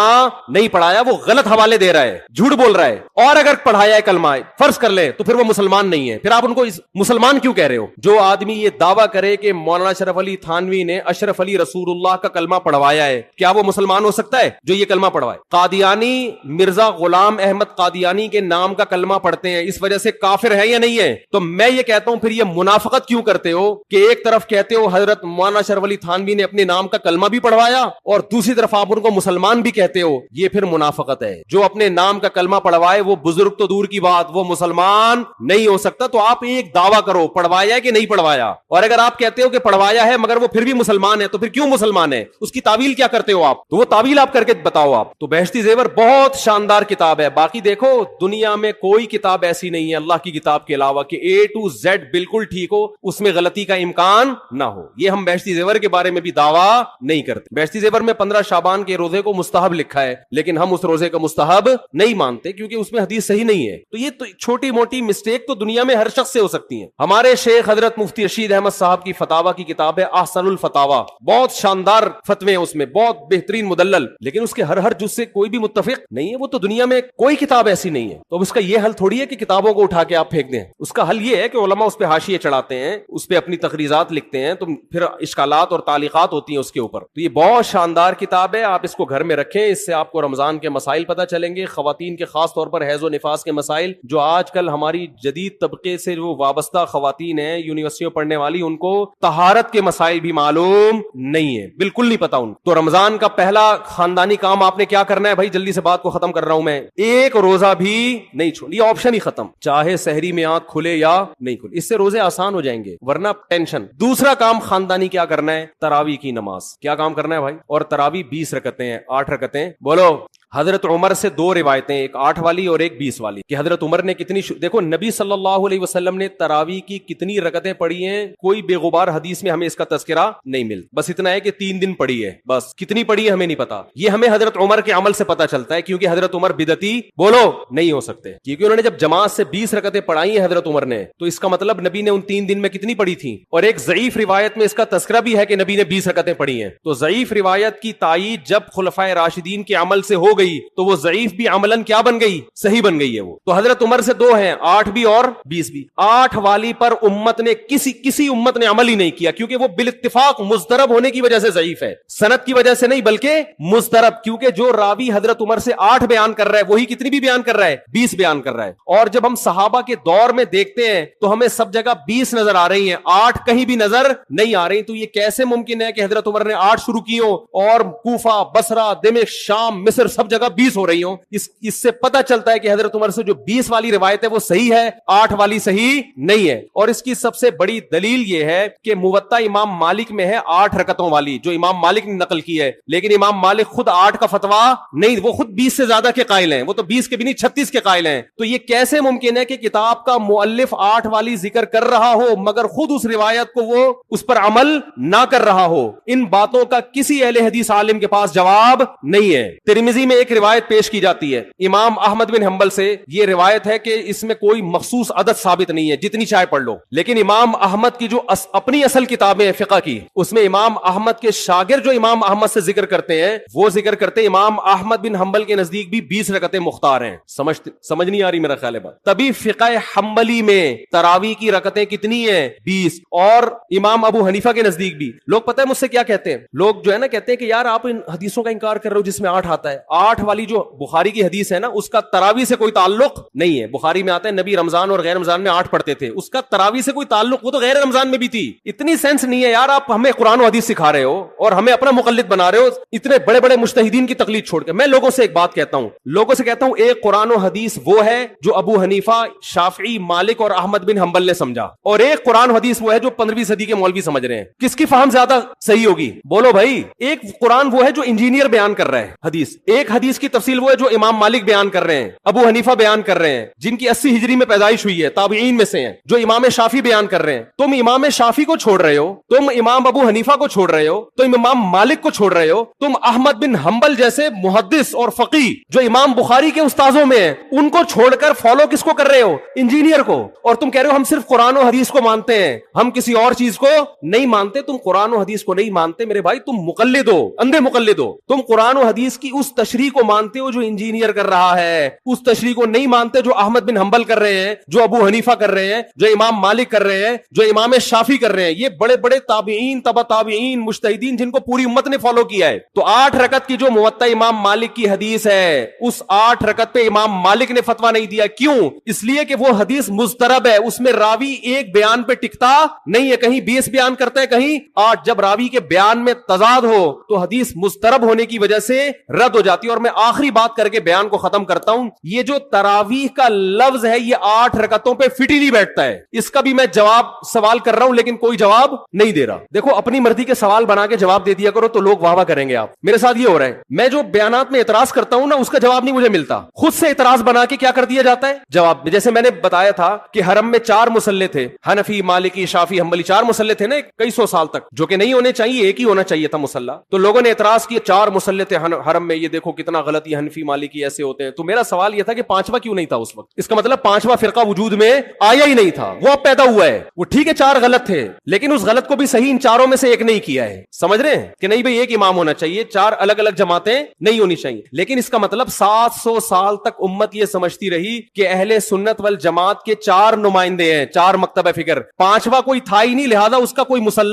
نہیں پڑھایا، وہ غلط حوالے دے رہا ہے، جھوٹ بول رہا ہے. اور اگر پڑھایا ہے کلمہ فرض کر لے تو پھر وہ مسلمان نہیں ہے، پھر آپ ان کو مسلمان کیوں کہہ رہے ہو؟ جو آدمی یہ دعویٰ کرے کہ مولانا اشرف علی تھانوی نے اشرف علی رسول اللہ کا کلمہ پڑھوایا ہے، کیا وہ مسلمان ہو سکتا ہے جو یہ کلمہ پڑھوائے؟ قادیانی مرزا غلام احمد قادیانی کے نام کا کلمہ پڑھتے ہیں، اس وجہ سے کافر ہے یا نہیں ہے؟ تو میں یہ کہتا ہوں پھر یہ منافقت کیوں کرتے ہو کہ ایک طرف کہتے ہو حضرت مولانا اشرف علی تھانوی نے اپنے نام کا کلمہ بھی پڑھوایا اور دوسری طرف آپ ان کو مسلمان بھی کہتے ہو. یہ پھر منافقت ہے. جو اپنے نام کا کلمہ پڑھوائے وہ بزرگ تو دور کی بات وہ مسلمان نہیں ہو سکتا. تو آپ ایک دعویٰ کرو پڑھوایا کہ نہیں پڑھوایا، اور اگر آپ کہتے ہو کہ پڑھوایا ہے مگر وہ پھر بھی مسلمان ہے تو پھر کیوں مسلمان ہے؟ اس کی تعویل کیا کرتے ہو آپ؟ تو وہ تعویل آپ کر کے بتاؤ. آپ تو بہشتی زیور بہت شاندار کتاب ہے. باقی دیکھو دنیا میں کوئی کتاب ایسی نہیں ہے اللہ کی کتاب کے علاوہ کہ A to Z بالکل ٹھیک ہو، اس میں غلطی کا امکان نہ ہو. یہ ہم بہشتی زیور کے بارے میں بھی دعویٰ نہیں کرتے. بہشتی زیور میں 15 شعبان کے روزے کو مستحب لکھا ہے، لیکن ہم اس روزے کو مستحب نہیں مانتے کیونکہ اس میں حدیث صحیح نہیں ہے. تو یہ تو چھوٹی موٹی مسٹیک تو دنیا میں ہر شخص سے ہو سکتی ہیں. ہمارے شیخ حضرت مفتی رشید احمد صاحب کی فتاوا کی کتاب ہے احسن الفتاوا، بہت شاندار فتوے ہیں اس میں، بہت بہترین مدلل، لیکن اس کے ہر جز سے کوئی بھی متفق نہیں ہے. وہ تو دنیا میں کوئی کتاب ایسی نہیں ہے. تو اب اس کا یہ حل تھوڑی ہے کہ کتابوں کو اٹھا کے آپ پھینک دیں. اس کا حل یہ ہے کہ علماء اس پہ حاشیے چڑھاتے ہیں، اس پہ اپنی تقریرات لکھتے ہیں، تو پھر اشکالات اور تعلیقات ہوتی ہیں اس کے اوپر. تو یہ بہت شاندار کتاب ہے، آپ اس کو گھر میں رکھیں، اس سے آپ کو رمضان کے مسائل پتہ چلیں گے، خواتین کے خاص طور پر حیض و نفاس کے مسائل. جو آج کل ہماری جدید طبقے سے جو وابستہ خواتین ہیں یونیورسٹیوں پڑھنے والی، ان کو طہارت کے مسائل بھی معلوم نہیں ہے، بالکل نہیں پتا ان. تو رمضان کا پہلا خاندانی کام آپ نے کیا کرنا ہے؟ بھائی جلدی سے بات کو ختم کر رہا ہوں میں، ایک روزہ بھی نہیں چھوڑ، یہ آپشن ہی ختم، چاہے سحری میں آنکھ کھلے یا نہیں کھلے. اس سے روزے آسان ہو جائیں گے ورنہ ٹینشن. دوسرا کام خاندانی کیا کرنا ہے؟ تراویح کی نماز. کیا کام کرنا ہے بھائی؟ اور تراویح 20 رکعتیں ہیں، 8 رکعتیں. بولو. حضرت عمر سے 2 روایتیں، ایک 8 والی اور ایک 20 والی، کہ حضرت عمر نے کتنی دیکھو نبی صلی اللہ علیہ وسلم نے تراویح کی کتنی رکعتیں پڑھی ہیں، کوئی بے غبار حدیث میں ہمیں اس کا تذکرہ نہیں ملتا. بس اتنا ہے کہ 3 دن پڑھی ہے، بس کتنی پڑھی ہے ہمیں نہیں پتا. یہ ہمیں حضرت عمر کے عمل سے پتا چلتا ہے کیونکہ حضرت عمر بدعتی بولو نہیں ہو سکتے، کیونکہ انہوں نے جب جماعت سے 20 رکعتیں پڑھائی ہیں حضرت عمر نے، تو اس کا مطلب نبی نے ان 3 دن میں کتنی پڑھی تھی. اور ایک ضعیف روایت میں اس کا تذکرہ بھی ہے کہ نبی نے 20 رکعتیں پڑھی ہیں. تو ضعیف روایت کی تائید جب خلفائے راشدین کے عمل سے ہو گئی تو وہ ضعیف بھی عملاً کیا بن گئی؟ صحیح بن گئی ہے وہ. تو حضرت عمر سے 2 ہیں، 8 بھی اور 20 بھی. 8 والی پر امت نے کسی امت نے عمل ہی نہیں کیا کیونکہ وہ بالاتفاق مضطرب ہونے کی وجہ سے ضعیف ہے، سند کی وجہ سے نہیں بلکہ مضطرب، کیونکہ جو راوی حضرت عمر سے 8 بیان کر رہا ہے وہی کتنی بھی بیان کر رہا ہے؟ 20 بیان کر رہا ہے. اور جب ہم صحابہ کے دور میں دیکھتے ہیں تو ہمیں سب جگہ 20 نظر آ رہی ہیں، 8 کہیں بھی نظر نہیں آ رہی. تو یہ کیسے ممکن ہے کہ حضرت عمر نے 8 شروع کی ہو اور کوفہ، بصرہ، دمشق، شام، مصر سب سب جگہ 20 ہو رہی ہوں. اس سے پتہ چلتا ہے کہ حضرت عمر سے جو 20 والی روایت ہے وہ صحیح ہے, 8 والی صحیح نہیں ہے. اور اس کی سب سے بڑی دلیل یہ ہے کہ موطا امام مالک میں ہے 8 رکعتوں والی, جو امام مالک نے نقل کی ہے, لیکن امام مالک خود 8 کا فتویٰ نہیں, وہ خود 20 سے زیادہ کے قائل ہیں, وہ تو 20 کے بھی نہیں 36 کے قائل ہیں. تو یہ کیسے ممکن ہے کہ کتاب کا مؤلف 8 والی ذکر کر رہا ہو مگر خود اس روایت کو وہ اس پر عمل نہ کر رہا ہو؟ ان باتوں کا کسی اہل حدیث عالم کے پاس جواب نہیں ہے. ترمذی میں ایک روایت پیش کی جاتی ہے امام احمد بن حنبل سے, یہ روایت ہے کہ اس میں کوئی مخصوص عدد ثابت نہیں ہے, جتنی چاہے پڑھ لو, لیکن امام احمد کی جو اپنی اصل کتابیں فقہ کی, اس میں امام احمد کے شاگرد جو امام احمد سے ذکر کرتے ہیں وہ ذکر کرتے ہیں امام احمد بن حنبل کے نزدیک بھی 20 رکعتیں مختار ہیں. سمجھ نہیں آ رہی میرا خیال ہے بات؟ تبھی فقہ حنبلی میں تراویح کی رکعتیں کتنی ہیں؟ 20. اور امام ابو حنیفہ کے نزدیک بھی. لوگ پتہ ہے مجھ سے کیا کہتے ہیں, لوگ جو ہے نا کہتے ہیں کہ یار آپ ان حدیثوں کا انکار کر رہے ہو جس میں 8 آتا ہے. 8 والی جو بخاری کی حدیث ہے نا اس کا تراویح سے کوئی تعلق نہیں ہے. بخاری میں آتا ہے نبی رمضان اور غیر رمضان میں 8 پڑھتے تھے, اس کا تراویح سے کوئی تعلق, وہ تو غیر رمضان میں بھی تھی. اتنی سینس نہیں ہے یار, آپ ہمیں قرآن و حدیث سکھا رہے ہو اور ہمیں اپنا مقلد بنا رہے ہو اتنے بڑے بڑے مجتہدین کی تقلید چھوڑ کے. میں لوگوں سے ایک بات کہتا ہوں, ایک قرآن و حدیث وہ ہے جو ابو حنیفہ, شافعی, مالک اور احمد بن حنبل نے سمجھا, اور ایک قرآن و حدیث وہ ہے جو 15ویں صدی کے مولوی سمجھ رہے ہیں. کس کی فہم زیادہ صحیح ہوگی بولو بھائی؟ ایک قرآن وہ ہے جو انجینئر بیان کر رہا ہے حدیث, ایک حدیث کی تفصیل وہ ہے جو امام مالک بیان کر رہے ہیں, ابو حنیفہ بیان کر رہے ہیں جن کی 80 ہجری میں پیدائش ہوئی ہے, تابعین میں سے ہیں, جو امام شافعی بیان کر رہے ہیں. تم امام شافعی کو چھوڑ رہے ہو, تم امام ابو حنیفہ کو چھوڑ رہے ہو, تم امام مالک کو چھوڑ رہے ہو, تم احمد بن حنبل جیسے محدث اور فقی جو امام بخاری کے استاذوں میں ہیں ان کو چھوڑ کر فالو کس کو کر رہے ہو؟ انجینئر کو. اور تم کہہ رہے ہو ہم صرف قرآن و حدیث کو مانتے ہیں, ہم کسی اور چیز کو نہیں مانتے. تم قرآن و حدیث کو نہیں مانتے میرے بھائی, تم مقلد ہو, اندھے مقلد ہو. تم قرآن و حدیث کی اس تشریح کو مانتے ہو جو انجینئر کر رہا ہے, اس تشریح کو نہیں مانتے جو احمد بن حنبل کر رہے ہیں, جو ابو حنیفہ کر رہے ہیں, جو امام مالک کر رہے ہیں, جو امام شافعی کر رہے ہیں. یہ بڑے بڑے تابعین, تبع تابعین, مجتہدین جن کو پوری امت نے فالو کیا ہے. تو 8 رکعت کی جو موطا امام مالک کی حدیث ہے, اس 8 رکعت پہ امام مالک نے فتویٰ نہیں دیا. کیوں؟ اس لیے کہ وہ حدیث مضطرب ہے, اس میں راوی ایک بیان پہ ٹکتا نہیں ہے, کہیں 20 بیان کرتا ہے, کہیں 8. جب راوی کے بیان میں تضاد ہو تو حدیث مضطرب ہونے کی وجہ سے رد ہو جاتی ہے. اور میں آخری بات کر کے بیان کو ختم کرتا ہوں, یہ جو تراویح کا لفظ ہے یہ 8 رکعتوں پہ فٹ ہی نہیں بیٹھتا ہے. اس کا بھی میں جواب سوال کر رہا ہوں لیکن کوئی جواب نہیں دے رہا. دیکھو اپنی مرضی کے سوال بنا کے جواب دے دیا کرو تو لوگ واہ واہ کریں گے. آپ میرے ساتھ یہ ہو رہا ہے, میں جو بیانات میں اعتراض کرتا ہوں نا اس کا جواب نہیں مجھے ملتا, خود سے اعتراض بنا کے کیا کر دیا جاتا ہے جواب. جیسے میں نے بتایا تھا کہ حرم میں 4 مصلے تھے, حنفی, مالکی, شافعی, حنبلی, 4 مصلے تھے نا کئی سو سال تک, جو کہ نہیں ہونے چاہیے, ایک ہی ہونا چاہیے تھا مصلی. تو لوگوں نے اعتراض کیا 4 مصلے تھے حرم میں, یہ دیکھو کتنا غلط, یہ حنفی مالکی ایسے ہوتے ہیں. تو میرا سوال یہ تھا کہ 5واں کیوں نہیں تھا اس وقت؟ اس کا مطلب 5واں فرقہ وجود میں آیا ہی نہیں تھا, وہ اب پیدا ہوا ہے. وہ ٹھیک ہے 4 غلط تھے لیکن اس غلط کو بھی صحیح ان 4 میں سے ایک نہیں کیا ہے. سمجھ رہے ہیں کہ نہیں بھئی ایک امام ہونا چاہیے, 4 الگ الگ جماعتیں نہیں ہونی چاہیے. لیکن اس کا مطلب 700 سال تک امت یہ سمجھتی رہی کہ اہل سنت والجماعت کے 4 نمائندے ہیں, 4 مکتب فکر, 5واں کوئی تھا ہی نہیں, لہذا اس کا کوئی مصلی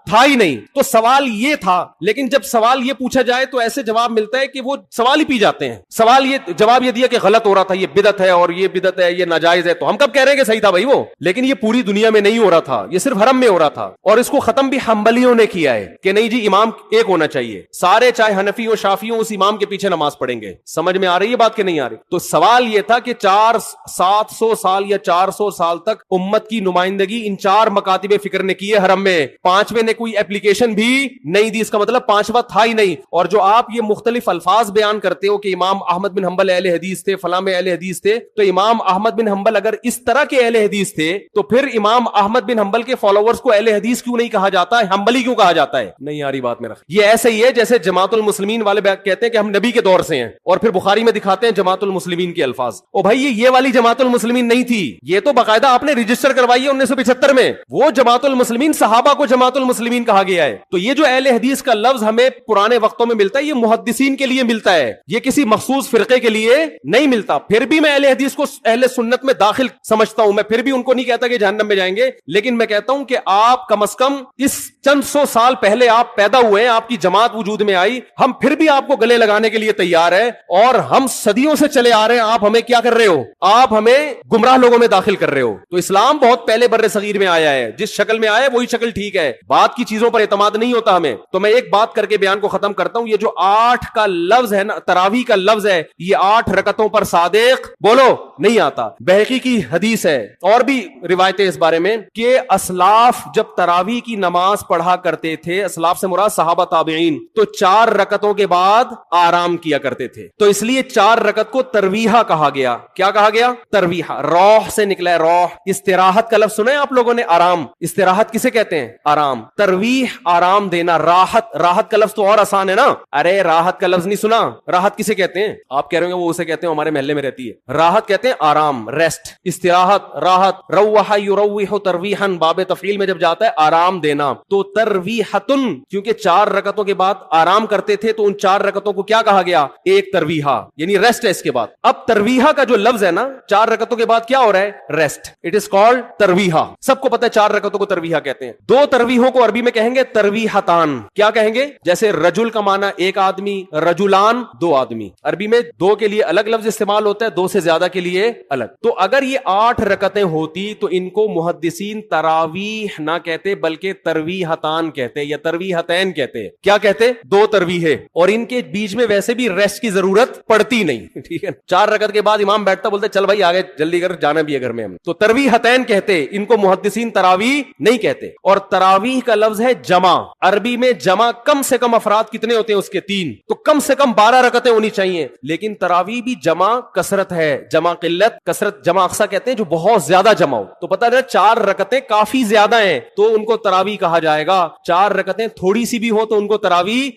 تھا ہی نہیں. تو سوال یہ تھا, لیکن جب سوال یہ پوچھا جائے تو ایسے جواب ملتا ہے کہ وہ سوال ہی پی جاتے ہیں. سوال یہ جواب یہ دیا کہ غلط ہو رہا تھا, یہ بدعت ہے, اور یہ بدعت ہے, یہ ناجائز ہے. تو ہم کب کہہ رہے ہیں کہ صحیح تھا بھائی وہ, لیکن یہ پوری دنیا میں نہیں ہو رہا تھا, یہ صرف حرم میں ہو رہا تھا. اور اس کو ختم بھی حنبلیوں نے کیا ہے کہ نہیں جی امام ایک ہونا چاہیے, سارے چاہے حنفی ہو شافعی ہو اس امام کے پیچھے نماز پڑھیں گے. سمجھ میں آ رہی ہے بات کہ نہیں آ رہی؟ تو سوال یہ تھا کہ 700 سال یا 400 سال تک امت کی نمائندگی ان 4 مکاتب فکر نے کی ہے حرم میں, 5ویں نے کوئی اپلیکیشن بھی نہیں دی. اس کا مطلب 5واں تھا ہی نہیں. اور جو آپ یہ مختلف الفاظ بیان کرتے ہو کہ امام احمد بن حنبل اہل حدیث تھے, فلاں میں اہل حدیث تھے, تو امام احمد بن حنبل اگر اس طرح کے اہل حدیث تھے تو پھر امام احمد بن حنبل کے فالوورز کو اہل حدیث کیوں نہیں کہا جاتا ہے, حنبلی کیوں کہا جاتا ہے؟ نہیں آ رہی بات میرا. یہ ایسے ہی ہے جیسے جماعت المسلمین والے کہتے ہیں کہ ہم نبی کے دور سے ہیں اور پھر بخاری میں دکھاتے ہیں جماعت المسلمین کے الفاظ. او بھائی یہ والی جماعت المسلمین نہیں تھی, یہ تو باقاعدہ آپ نے رجسٹر کروائی ہے 1975 میں. وہ جماعت المسلمین صحابہ کو جماعت المسلمین کہا گیا ہے. تو یہ جو اہل حدیث کا لفظ ہمیں پرانے وقتوں میں ملتا ہے یہ محدثین کے لیے ملتا ہے, یہ کسی مخصوص فرقے کے لیے نہیں ملتا. پھر بھی میں اہل حدیث کو اہل سنت میں داخل سمجھتا ہوں, میں پھر بھی ان کو نہیں کہتا کہ جہنم میں جائیں گے, لیکن میں کہتا ہوں کہ آپ کم از کم اس چند 100 سال پہلے آپ پیدا ہوئے ہیں, آپ کی جماعت وجود میں آئی, ہم پھر بھی آپ کو گلے لگانے کے لیے تیار ہے, اور ہم صدیوں سے چلے آ رہے ہیں. آپ ہمیں کیا کر رہے ہو؟ آپ ہمیں گمراہ لوگوں میں داخل کر رہے ہو. تو اسلام بہت پہلے بر صغیر میں آیا ہے, جس شکل میں آیا وہی شکل ٹھیک ہے, بات کی چیزوں پر اعتماد نہیں ہوتا ہمیں. تو میں ایک بات کر کے بیان کو ختم کرتا ہوں, یہ جو 8 کا لفظ ہے نا تراویح کا لفظ ہے یہ 8 رکعتوں پر صادق بولو نہیں آتا. بہقی کی حدیث ہے اور بھی روایتیں اس بارے میں کہ اسلاف جب تراویح کی نماز پڑھا کرتے تھے, اسلاف سے مراد صحابہ تابعین, تو 4 رکعتوں کے بعد آرام کیا کرتے تھے. تو اس لیے 4 رکعت کو ترویحہ کہا گیا. کیا کہا گیا؟ ترویحہ. روح سے نکلا ہے روح. استراحت کا لفظ سنا ہے آپ لوگوں نے؟ آرام. استراحت کسے کہتے ہیں؟ آرام. ترویح آرام دینا. راحت, راحت کا لفظ تو اور آسان ہے نا. ارے راحت کا لفظ نہیں سنا؟ راحت کسے کہتے ہیں؟ آپ کہہ رہے ہوں وہ اسے کہتے ہیں ہمارے محلے میں رہتی ہے. راحت کہتے ہیں آرام, ریسٹ. استراحت, راحت. روح یروح ترویحا, باب تفعیل میں جب جاتا ہے آرام دینا. تو ترویحتن, کیونکہ 4 رکعتوں کے بعد آرام کرتے تھے تو ان 4 رکعتوں کو کیا کہا گیا؟ ایک ترویحہ, یعنی ریسٹ ہے اس کے بعد. اب ترویحہ کا جو لفظ ہے نا, 4 رکعتوں کے بعد کیا ہو رہا ہے؟ ریسٹ. اٹ از کالڈ ترویحہ. سب کو پتہ ہے 4 رکعتوں کو ترویحہ کہتے ہیں. 2 ترویحوں کو عربی میں کہیں گے ترویحتان. کیا کہیں گے؟ جیسے رجل کا معنی ایک آدمی, رجلان 2 آدمی. عربی میں 2 کے لیے الگ لفظ استعمال ہوتا ہے, 2 سے زیادہ کے لیے الگ. تو اگر یہ 8 رکعتیں ہوتی تو ان کو محدثین تراویح نہ کہتے بلکہ ترویحتان کہتے یا ترویحتین کہتے. کیا کہتے؟ 2 ترویحیں, اور ان کے بیچ میں ویسے بھی ریسٹ کی ضرورت پڑتی نہیں. ٹھیک ہے, 4 رکعت کے بعد امام بیٹھتا, بولتے چل بھائی آگے جلدی کر, جانا بھی ہے گھر میں ہم. تو ترویحتین کہتے, ان کو محدثین تراویح نہیں کہتے. اور تراویح کا لفظ ہے جمع. عربی میں جمع کم سے کم افراد کتنے ہوتے ہیں اس کے؟ 3. تو کم سے کم 12 رکعتیں ہونی چاہیے. لیکن تراویح بھی جمع کثرت ہے, جمع قلت کثرت. جمع اقصا کہتے ہیں جو بہت زیادہ جمع ہو. تو پتہ ہے 4 رکعتیں کافی زیادہ ہیں تو ان کو تراویح کہا جائے گا. 4 رکعتیں تھوڑی سی بھی ہو تو ان کو تراویح.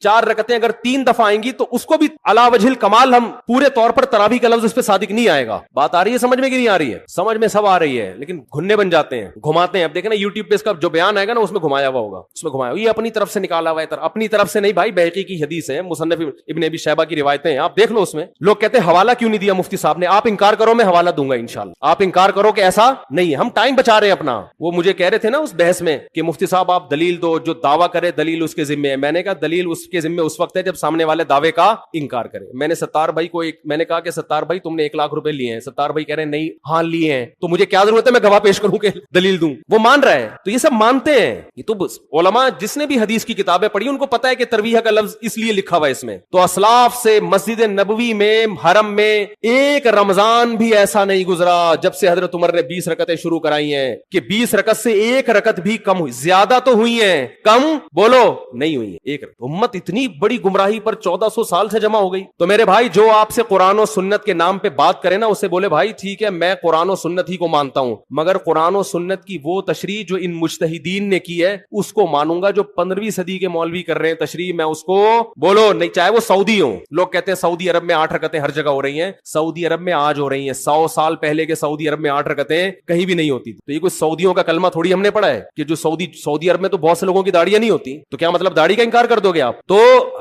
4 رکعتیں اگر 3 دفعہ آئیں گی تو اس کو بھی علی وجہ الکمال ہم پورے طور پر تراویح کا لفظ اس پہ صادق نہیں آئے گا. بات آ رہی ہے سمجھ میں کہ نہیں آ رہی ہے؟ سمجھ میں سب آ رہی ہے, لیکن گھننے بن جاتے ہیں, گھماتے ہیں. اب دیکھیں نا یوٹیوب پہ اس کا جو بیان آئے گا نا اس میں گھمایا ہوا ہوگا, اس میں گھمایا ہوا, یہ اپنی طرف سے نکالا ہوا ہے. اپنی طرف سے نہیں بھائی, بہقی کی حدیث ہے, مصنف ابن ابی شیبہ کی روایتیں ہیں, آپ دیکھ لو. اس میں لوگ کہتے ہیں حوالہ کیوں نہیں دیا مفتی صاحب نے. آپ انکار کرو, میں حوالہ دوں گا انشاءاللہ. آپ انکار کرو کہ ایسا نہیں ہے, ہم ٹائم بچا رہے ہیں اپنا. وہ مجھے کہہ رہے تھے نا اس بحث میں کہ مفتی صاحب آپ دلیل دو, جو دعویٰ کرے دلیل اس کے ذمے ہے. میں نے کہا دلیل اس کے ذمے اس وقت ہے جب سامنے والے دعوے کا انکار کرے. میں نے ستار بھائی کو میں نے کہا کہ ستار بھائی تم نے 1 لاکھ روپے لیے ہیں. ستار بھائی کہہ رہے ہیں نہیں, ہاں لیے ہیں. تو مجھے کیا ضرورت ہے میں گواہ پیش کروں کہ دلیل دوں؟ وہ مان رہا ہے. تو یہ سب مانتے ہیں. یہ تو علماء جس نے بھی حدیث کی کتابیں پڑھی ان کو پتا ہے کہ ترویحہ کا لفظ اس لیے لکھا ہوا ہے اس میں. تو اسلاف سے مسجد نبوی میں, حرم میں ایک رمضان بھی ایسا نہیں گزرا جب سے حضرت عمر نے 20 رکعتیں شروع کرائی ہیں کہ 20 رکعت سے 1 رکعت بھی کم ہوئی. زیادہ تو ہوئی ہیں, کم بولو نہیں ہوئی ہے. 1 امت اتنی بڑی گمراہی پر 1400 سال سے جمع ہو گئی. تو میرے بھائی جو آپ سے قرآن و سنت کے نام پہ بات کرے نا, اسے بولے بھائی ٹھیک ہے میں قرآن و سنت ہی کو مانتا ہوں, مگر قرآن و سنت کی وہ تشریح جو ان مجتہدین نے کی ہے اس کو مانوں گا. جو 15ویں صدی کے مولوی کر رہے ہیں تشریح, میں اس کو بولو نہیں, چاہے وہ سعودی ہوں. لوگ کہتے ہیں سعودی عرب میں 8 رکعتیں ہر جگہ ہو رہی ہیں. سعودی عرب میں آج ہو رہی ہیں, 100 سال پہلے کے سعودی عرب میں 8 رکعتیں کہیں بھی نہیں ہوتی. تو یہ کوئی سعودیوں کا کلمہ تھوڑی ہم نے پڑھا ہے کہ جو سعودی عرب میں تو بہت سے لوگوں کی داڑیاں نہیں ہوتی, تو کیا مطلب داڑھی کا انکار کر دو گے آپ؟ تو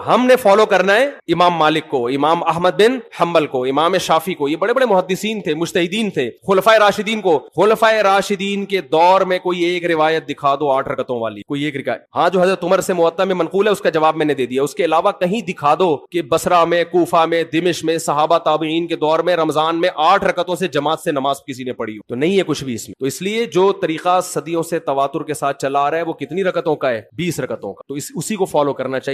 ہم نے فالو کرنا ہے امام مالک کو, امام احمد بن حنبل کو, امام شافعی کو. یہ بڑے بڑے محدثین تھے, مجتہدین تھے. خلفائے راشدین کو, خلفائے راشدین کے دور میں کوئی ایک روایت دکھا دو 8 رکعتوں والی, کوئی ایک روایت. ہاں جو حضرت عمر سے موطا میں منقول ہے اس کا جواب میں نے دے دیا. اس کے علاوہ کہیں دکھا دو کہ بصرہ میں, کوفہ میں, دمشق میں, صحابہ تابعین کے دور میں رمضان میں 8 رکعتوں سے جماعت سے نماز کسی نے پڑھی ہو. تو نہیں ہے کچھ بھی اس میں. تو اس لیے جو طریقہ صدیوں سے تواتر کے ساتھ چلا آ رہا ہے وہ کتنی رکعتوں کا ہے؟ 20 رکعتوں کا. تو اسی کو فالو کرنا چاہیے.